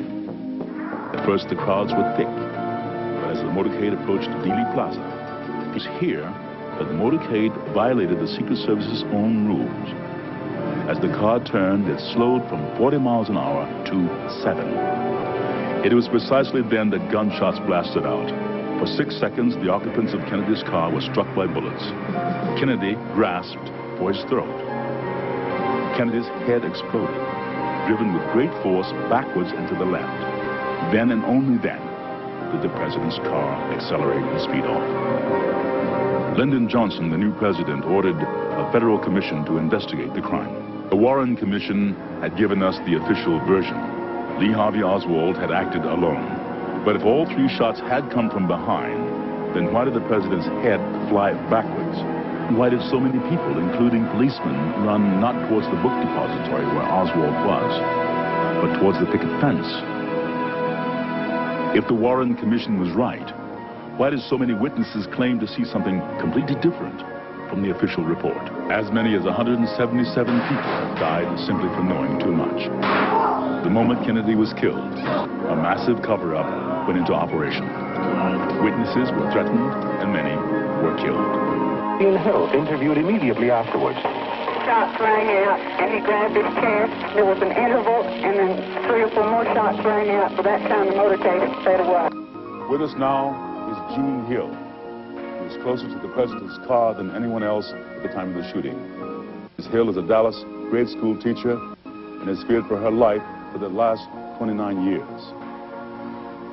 At first the crowds were thick, but as the motorcade approached Dealey Plaza, it was here that the motorcade violated the Secret Service's own rules. As the car turned, it slowed from 40 miles an hour to 7. It was precisely then that gunshots blasted out. For 6 seconds, the occupants of Kennedy's car were struck by bullets. Kennedy grasped for his throat. Kennedy's head exploded, driven with great force backwards and to the left. Then and only then did the president's car accelerate and speed off. Lyndon Johnson, the new president, ordered a federal commission to investigate the crime. The Warren Commission had given us the official version. Lee Harvey Oswald had acted alone. But if all 3 shots had come from behind, then why did the president's head fly backwards? Why did so many people, including policemen, run not towards the book depository where Oswald was, but towards the picket fence? If the Warren Commission was right, why did so many witnesses claim to see something completely different from the official report? As many as 177 people died simply for knowing too much. The moment Kennedy was killed, a massive cover-up went into operation. Witnesses were threatened and many were killed. Ian Hill interviewed immediately afterwards. Shots rang out, and he grabbed his chair. There was an interval, and then 3 or 4 more shots rang out. By that time, the motorcade had sped away. With us now is Gene Hill, who is closer to the president's car than anyone else at the time of the shooting. Ms. Hill is a Dallas grade school teacher and has feared for her life for the last 29 years.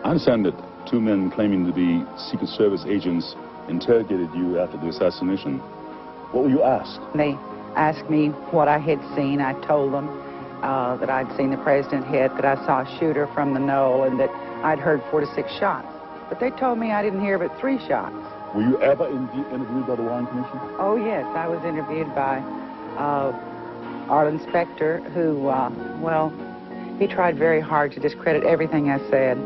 I understand that 2 men claiming to be Secret Service agents interrogated you after the assassination. What were you asked? They asked me what I had seen. I told them that I'd seen the president hit, that I saw a shooter from the knoll, and that I'd heard 4 to 6 shots. But they told me I didn't hear but 3 shots. Were you ever interviewed by the Warren Commission? Oh, yes, I was interviewed by Arlen Specter, who, well, he tried very hard to discredit everything I said.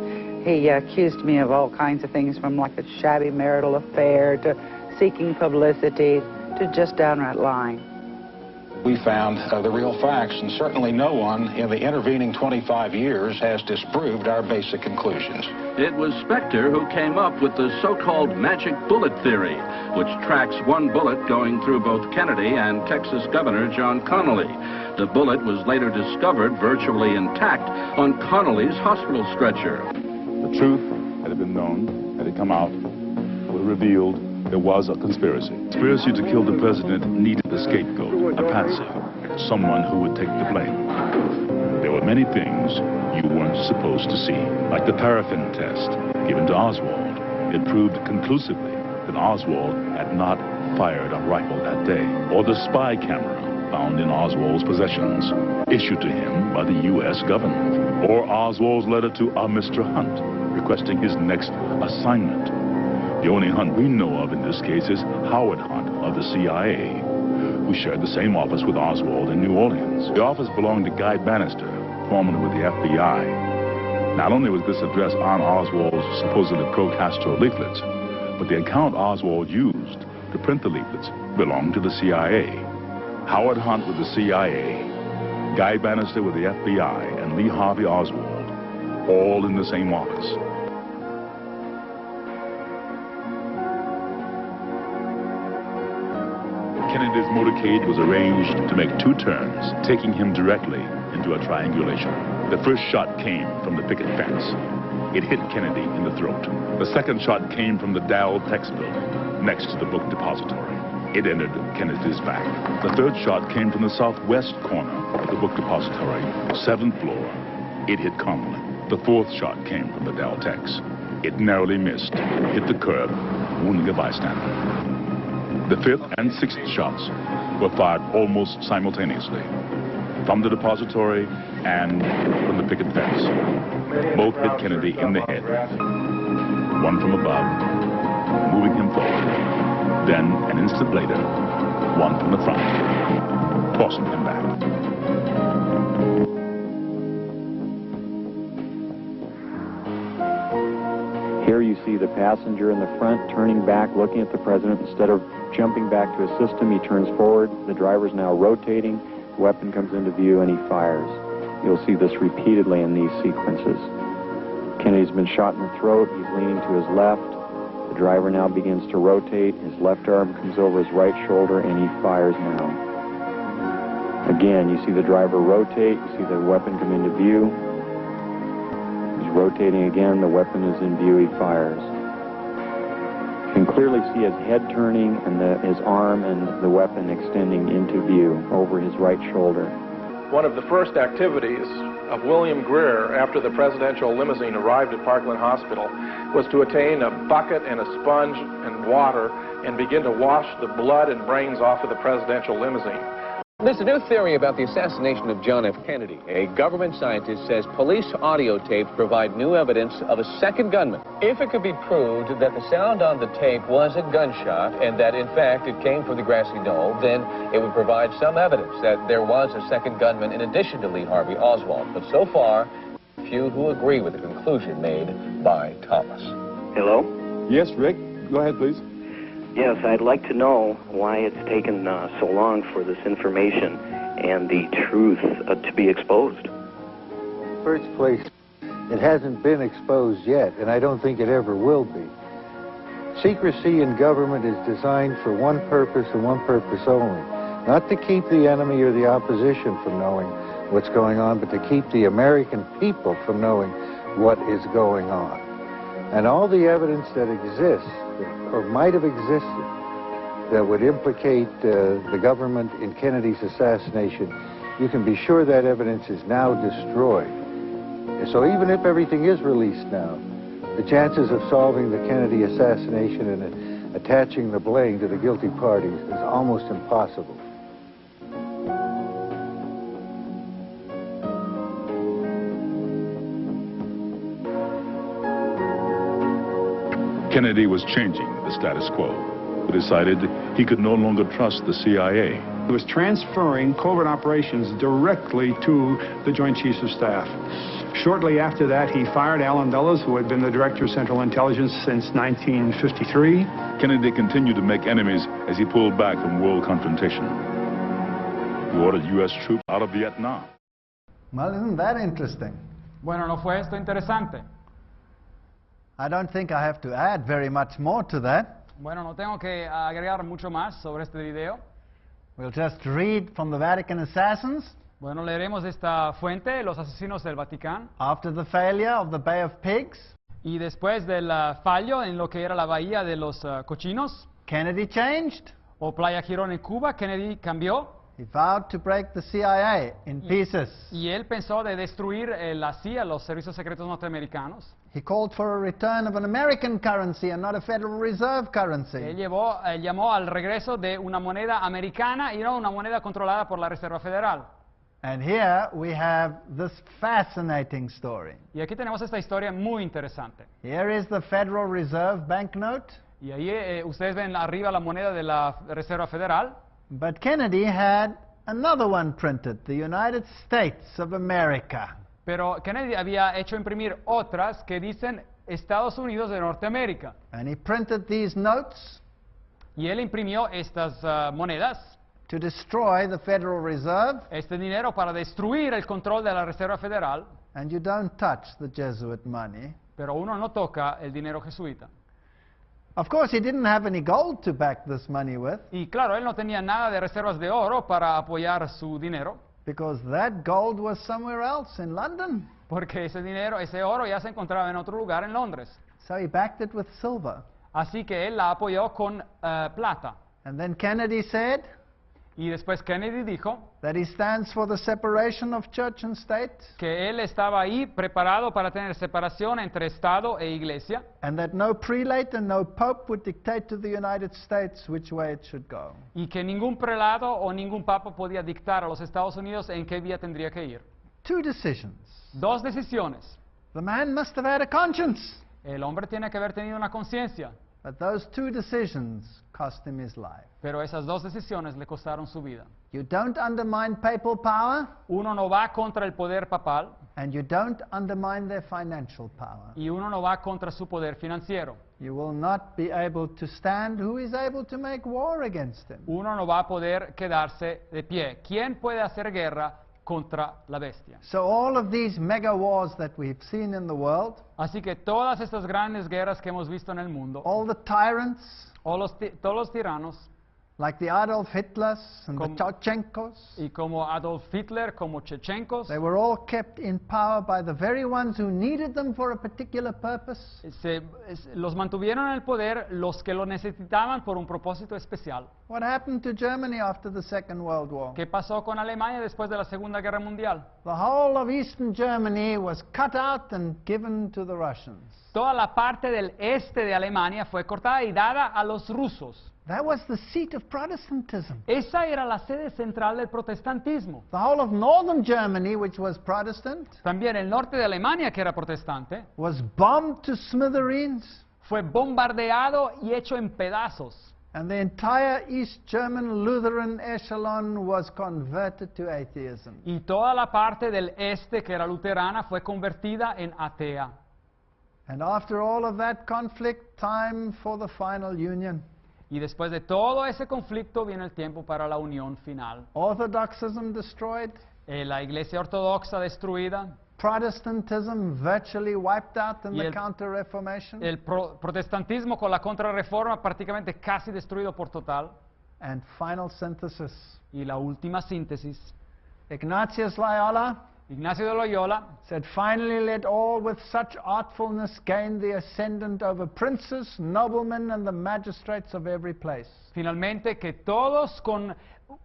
He accused me of all kinds of things, from like a shabby marital affair to seeking publicity to just downright lying. We found the real facts, and certainly no one in the intervening 25 years has disproved our basic conclusions. It was Specter who came up with the so-called magic bullet theory, which tracks one bullet going through both Kennedy and Texas Governor John Connally. The bullet was later discovered virtually intact on Connally's hospital stretcher. The truth, had it been known, had it come out, would have revealed there was a conspiracy. Conspiracy to kill the president needed a scapegoat, a patsy, someone who would take the blame. There were many things you weren't supposed to see, like the paraffin test given to Oswald. It proved conclusively that Oswald had not fired a rifle that day, or the spy camera found in Oswald's possessions, issued to him by the U.S. government, or Oswald's letter to a Mr. Hunt requesting his next assignment. The only Hunt we know of in this case is Howard Hunt of the CIA, who shared the same office with Oswald in New Orleans. The office belonged to Guy Bannister, formerly with the FBI. Not only was this address on Oswald's supposedly pro-Castro leaflets, but the account Oswald used to print the leaflets belonged to the CIA. Howard Hunt with the CIA, Guy Bannister with the FBI, and Lee Harvey Oswald, all in the same office. Kennedy's motorcade was arranged to make 2 turns, taking him directly into a triangulation. The first shot came from the picket fence. It hit Kennedy in the throat. The second shot came from the Dow Tex building, next to the book depository. It entered Kennedy's back. The third shot came from the southwest corner of the book depository, 7th floor. It hit Connolly. The fourth shot came from the Dow Tex. It narrowly missed, hit the curb, wounding a bystander. The fifth and sixth shots were fired almost simultaneously, from the depository and from the picket fence. Both hit Kennedy in the head, one from above, moving him forward. Then, an instant later, one from the front, tossing him back. Here you see the passenger in the front turning back, looking at the president. Instead of jumping back to assist him, he turns forward. The driver's now rotating. The weapon comes into view and he fires. You'll see this repeatedly in these sequences. Kennedy's been shot in the throat. He's leaning to his left. The driver now begins to rotate. His left arm comes over his right shoulder and he fires now. Again, you see the driver rotate. You see the weapon come into view. He's rotating again. The weapon is in view. He fires. You can clearly see his head turning and his arm and the weapon extending into view over his right shoulder. One of the first activities of William Greer after the presidential limousine arrived at Parkland Hospital was to attain a bucket and a sponge and water and begin to wash the blood and brains off of the presidential limousine. There's a new theory about the assassination of John F. Kennedy. A government scientist says police audio tapes provide new evidence of a second gunman. If it could be proved that the sound on the tape was a gunshot and that, in fact, it came from the grassy knoll, then it would provide some evidence that there was a second gunman in addition to Lee Harvey Oswald. But so far, few who agree with the conclusion made by Thomas. Hello? Yes, Rick. Go ahead, please. Yes, I'd like to know why it's taken so long for this information and the truth to be exposed. First place, it hasn't been exposed yet, and I don't think it ever will be. Secrecy in government is designed for one purpose and one purpose only. Not to keep the enemy or the opposition from knowing what's going on, but to keep the American people from knowing what is going on. And all the evidence that exists, or might have existed, that would implicate the government in Kennedy's assassination, you can be sure that evidence is now destroyed. So even if everything is released now, the chances of solving the Kennedy assassination and attaching the blame to the guilty parties is almost impossible. Kennedy was changing the status quo. He decided he could no longer trust the CIA. He was transferring covert operations directly to the Joint Chiefs of Staff. Shortly after that, he fired Allen Dulles, who had been the Director of Central Intelligence since 1953. Kennedy continued to make enemies as he pulled back from world confrontation. He ordered U.S. troops out of Vietnam. Well, isn't that interesting? Bueno, ¿no fue esto interesante? I don't think I have to add very much more to that. Bueno, no tengo que agregar mucho más sobre este video. We'll just read from the Vatican Assassins. Bueno, leeremos esta fuente, los asesinos del Vaticano. After the failure of the Bay of Pigs. Y después del fallo en lo que era la bahía de los cochinos. Kennedy changed. O Playa Girón en Cuba, Kennedy cambió. He vowed to break the CIA in pieces. Y él pensó de destruir la CIA, los servicios secretos norteamericanos. He called for a return of an American currency and not a Federal Reserve currency. Él llamó al regreso de una moneda americana y no una moneda controlada por la Reserva Federal. And here we have this fascinating story. Y aquí tenemos esta historia muy interesante. Here is the Federal Reserve banknote. Y ahí ustedes ven arriba la moneda de la Reserva Federal. But Kennedy had another one printed, the United States of America. Pero Kennedy había hecho imprimir otras que dicen Estados Unidos de Norteamérica. And he printed these notes. Y él imprimió estas monedas. To destroy the Federal Reserve. Este dinero para destruir el control de la Reserva Federal. And you don't touch the Jesuit money. Pero uno no toca el dinero jesuita. Of course, he didn't have any gold to back this money with. Y claro, él no tenía nada de reservas de oro para apoyar su dinero. Because that gold was somewhere else in London. porque ese oro ya se encontraba en otro lugar en Londres. So he backed it with silver. Así que él la apoyó con plata. And then Kennedy said Y después Kennedy dijo that he stands for the separation of church and state, que él estaba ahí preparado para tener separación entre Estado e Iglesia, and that no prelate and no pope would dictate to the United States which way it should go. y que ningún prelado o ningún papa podía dictar a los Estados Unidos en qué vía tendría que ir. Two decisions. Dos decisiones. The man must have had a conscience. El hombre tiene que haber tenido una conciencia, But those two decisions cost him his life. pero esas dos decisiones le costaron su vida. You don't undermine papal power, Uno no va contra el poder papal and you don't undermine their financial power. y uno no va contra su poder financiero. You will not be able to stand. Who is able to make war against him? Uno no va a poder quedarse de pie. ¿Quién puede hacer guerra contra la bestia? So all of these mega wars that we've seen in the world, Así que todas estas grandes guerras que hemos visto en el mundo, all the tyrants, todos los tiranos, like the Adolf Hitlers and the Como- Tauchenkos, y como Adolf Hitler, como Chechenkos, they were all kept in power by the very ones who needed them for a particular purpose. los mantuvieron en el poder los que lo necesitaban por un propósito especial. What happened to Germany after the Second World War? ¿Qué pasó con Alemania después de la Segunda Guerra Mundial? The whole of Eastern Germany was cut out and given to the Russians. Toda la parte del este de Alemania fue cortada y dada a los rusos. That was the seat of Protestantism. Esa era la sede central del protestantismo. The whole of northern Germany, which was Protestant, También el norte de Alemania, que era protestante, was bombed to smithereens, fue bombardeado y hecho en pedazos. and the entire East German Lutheran echelon was converted to atheism. Y toda la parte del este, que era luterana, fue convertida en atea. And after all of that conflict, time for the final union. Y después de todo ese conflicto viene el tiempo para la unión final. Orthodoxism destroyed, La iglesia ortodoxa destruida, Protestantism virtually wiped out in Y the el- Counter-Reformation, el protestantismo con la contrarreforma prácticamente casi destruido por total. and final synthesis. Y la última síntesis, Ignatius Loyola Ignacio de Loyola said, finally let all with such artfulness gain the ascendant over princes, noblemen, and the magistrates of every place. finalmente que todos con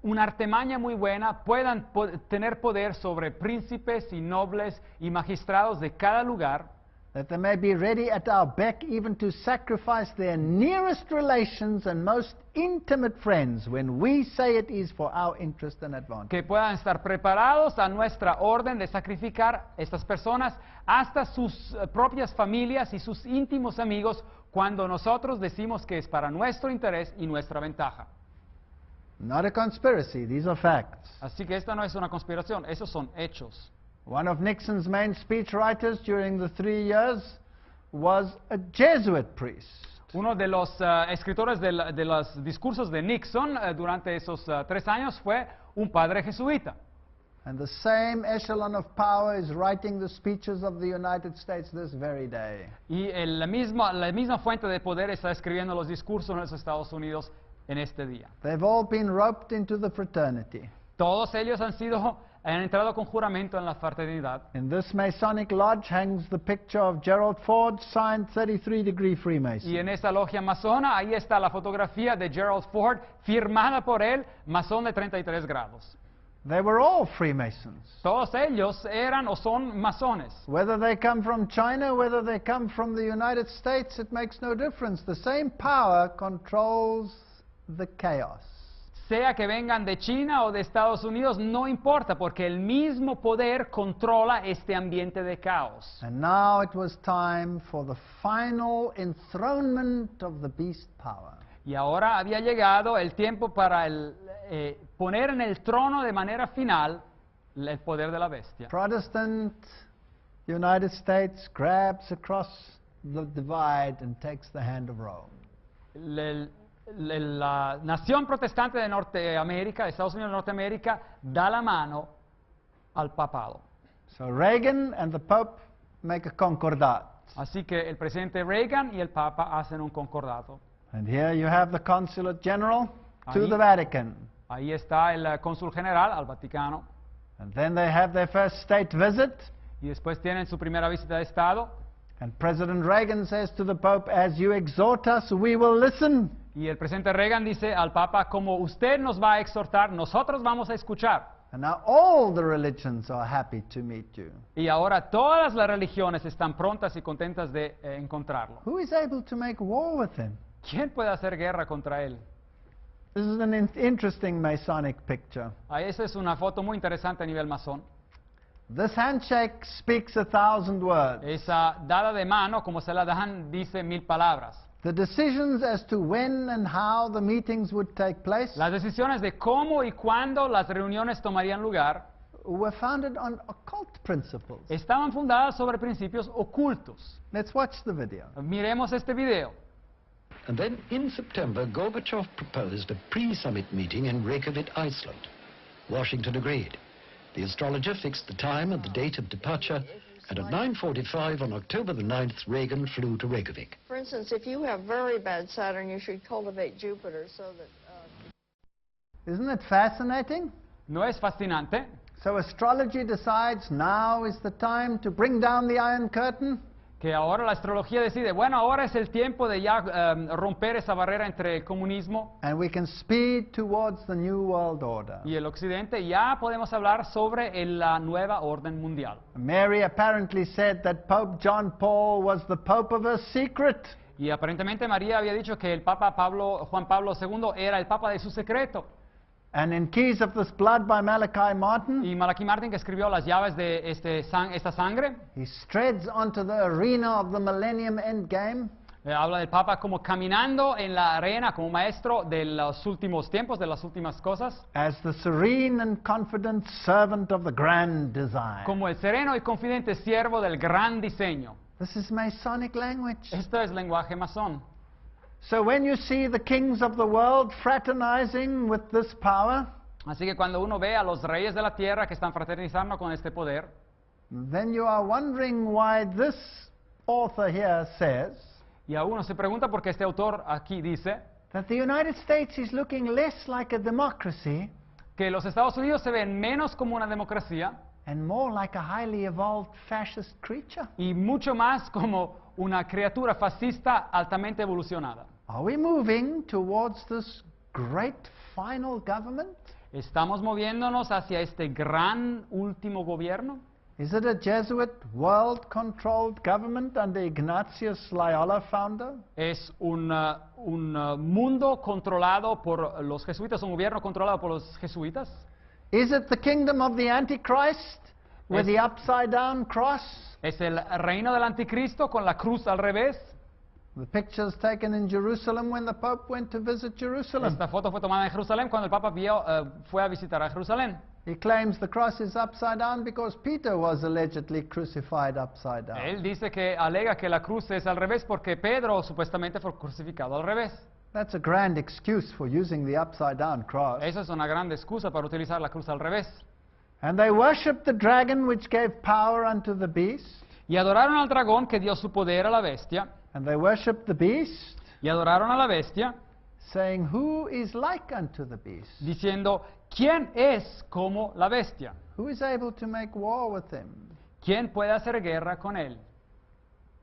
una artimaña muy buena puedan tener poder sobre príncipes y nobles y magistrados de cada lugar, That they may be ready at our beck even to sacrifice their nearest relations and most intimate friends when we say it is for our interest and advantage. que puedan estar preparados a nuestra orden de sacrificar estas personas hasta sus propias familias y sus íntimos amigos cuando nosotros decimos que es para nuestro interés y nuestra ventaja. Not a conspiracy, these are facts. Así que esta no es una conspiración, esos son hechos. One of Nixon's main speechwriters during the 3 years was a Jesuit priest. Uno de los escritores de los discursos de Nixon durante esos 3 años fue un padre jesuita. And the same echelon of power is writing the speeches of the United States this very day. Y la misma fuente de poder está escribiendo los discursos en los Estados Unidos en este día. They've all been roped into the fraternity. Todos ellos han entrado con juramento en la fraternidad. In this Masonic lodge hangs the picture of Gerald Ford, signed 33-degree Freemason. Y en esa logia masona, ahí está la fotografía de Gerald Ford, firmada por él, masón de 33 grados. They were all Freemasons. Todos ellos eran o son masones. Whether they come from China, whether they come from the United States, it makes no difference. The same power controls the chaos. Sea que vengan de China o de Estados Unidos, no importa, porque el mismo poder controla este ambiente de caos. And now it was time for the final enthronement of the beast power. Y ahora había llegado el tiempo para poner en el trono de manera final el poder de la bestia. Protestant United States grabs across the divide and takes the hand of Rome. La nación protestante de Norteamérica, Estados Unidos de Norteamérica, da la mano al papado. So Reagan and the Pope make a concordat. Así que el presidente Reagan y el Papa hacen un concordato. And here you have the Consulate General to Ahí- the Vatican. Ahí está el cónsul general al Vaticano. And then they have their first state visit. y después tienen su primera visita de Estado. And President Reagan says to the Pope, as you exhort us, we will listen. Y el presidente Reagan dice al Papa, como usted nos va a exhortar, nosotros vamos a escuchar. And now all the religions are happy to meet you. Y ahora todas las religiones están prontas y contentas de encontrarlo. Who is able to make war with him? ¿Quién puede hacer guerra contra él? This is an interesting Masonic picture. Esa es una foto muy interesante a nivel masón. This handshake speaks 1,000 words. Esa dada de mano, como se la dan, dice 1000 palabras. The decisions as to when and how the meetings would take place Las decisiones de cómo y cuándo las reuniones tomarían lugar were founded on occult principles. estaban fundadas sobre principios ocultos. Let's watch the video. Miremos este video. And then in September, Gorbachev proposed a pre-summit meeting in Reykjavik, Iceland. Washington agreed. The astrologer fixed the time and the date of departure, and at 9:45 on October the 9th, Reagan flew to Reykjavik. For instance, if you have very bad Saturn, you should cultivate Jupiter so that... Isn't it fascinating? ¿No es fascinante? So astrology decides now is the time to bring down the Iron Curtain. Que ahora la astrología decide, bueno, ahora es el tiempo de ya romper esa barrera entre el comunismo And we can speed towards the New World Order. y el occidente. Ya podemos hablar sobre la nueva orden mundial. Mary apparently said that Pope John Paul was the Pope of a secret. Y aparentemente María había dicho que el Papa Juan Pablo II era el Papa de su secreto. And in Keys of This Blood by Malachi Martin, Y Malachi Martin, que escribió las llaves de esta sangre, he treads onto the arena of the Millennium Endgame. Habla del Papa como caminando en la arena como maestro de los últimos tiempos, de las últimas cosas. As the serene and confident servant of the grand design. Como el sereno y confidente siervo del gran diseño. This is Masonic language. Esto es lenguaje masón. So when you see the kings of the world fraternizing with this power, Así que cuando uno ve a los reyes de la tierra que están fraternizando con este poder, then you are wondering why this author here says y a uno se pregunta por qué este autor aquí dice that the United States is looking less like a democracy que los Estados Unidos se ven menos como una democracia and more like a highly evolved fascist creature. y mucho más como una criatura fascista altamente evolucionada. Are we moving towards this great final government? ¿Estamos moviéndonos hacia este gran último gobierno? Is it a Jesuit world-controlled government under Ignatius Loyola founder? ¿Es un mundo controlado por los jesuitas, un gobierno controlado por los jesuitas? Is it the kingdom of the Antichrist with the upside-down cross? ¿Es el reino del anticristo con la cruz al revés? The pictures taken in Jerusalem when the Pope went to visit Jerusalem. Esta foto fue tomada en Jerusalén cuando el Papa fue a visitar a Jerusalén. He claims the cross is upside down because Peter was allegedly crucified upside down. Él dice que alega que la cruz es al revés porque Pedro supuestamente fue crucificado al revés. That's a grand excuse for using the upside down cross. Esa es una gran excusa para utilizar la cruz al revés. And they worshipped the dragon which gave power unto the beast. Y adoraron al dragón que dio su poder a la bestia. And they worshipped the beast. Y adoraron a la bestia. Saying, who is like unto the beast? Diciendo, ¿quién es como la bestia? Who is able to make war with him? ¿Quién puede hacer guerra con él?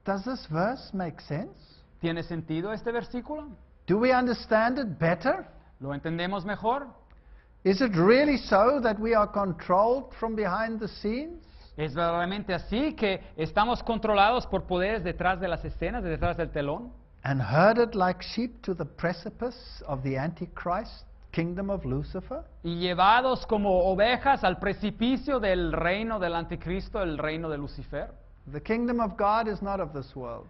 Does this verse make sense? ¿Tiene sentido este versículo? Do we understand it better? ¿Lo entendemos mejor? Is it really so that we are controlled from behind the scenes? ¿Es verdaderamente así que estamos controlados por poderes detrás de las escenas, detrás del telón? And herded like sheep to the precipice of the Antichrist kingdom of Lucifer? Y llevados como ovejas al precipicio del reino del anticristo, el reino de Lucifer. The kingdom of God is not of this world.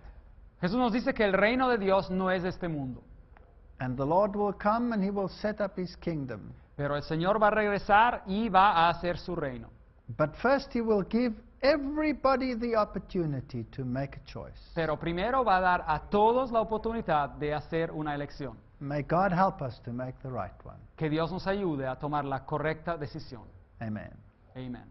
Jesús nos dice que el reino de Dios no es de este mundo. And the Lord will come and he will set up his kingdom. Pero el Señor va a regresar y va a hacer su reino. But first he will give everybody the opportunity to make a choice. Pero primero va a dar a todos la oportunidad de hacer una elección. May God help us to make the right one. Que Dios nos ayude a tomar la correcta decisión. Amen. Amen.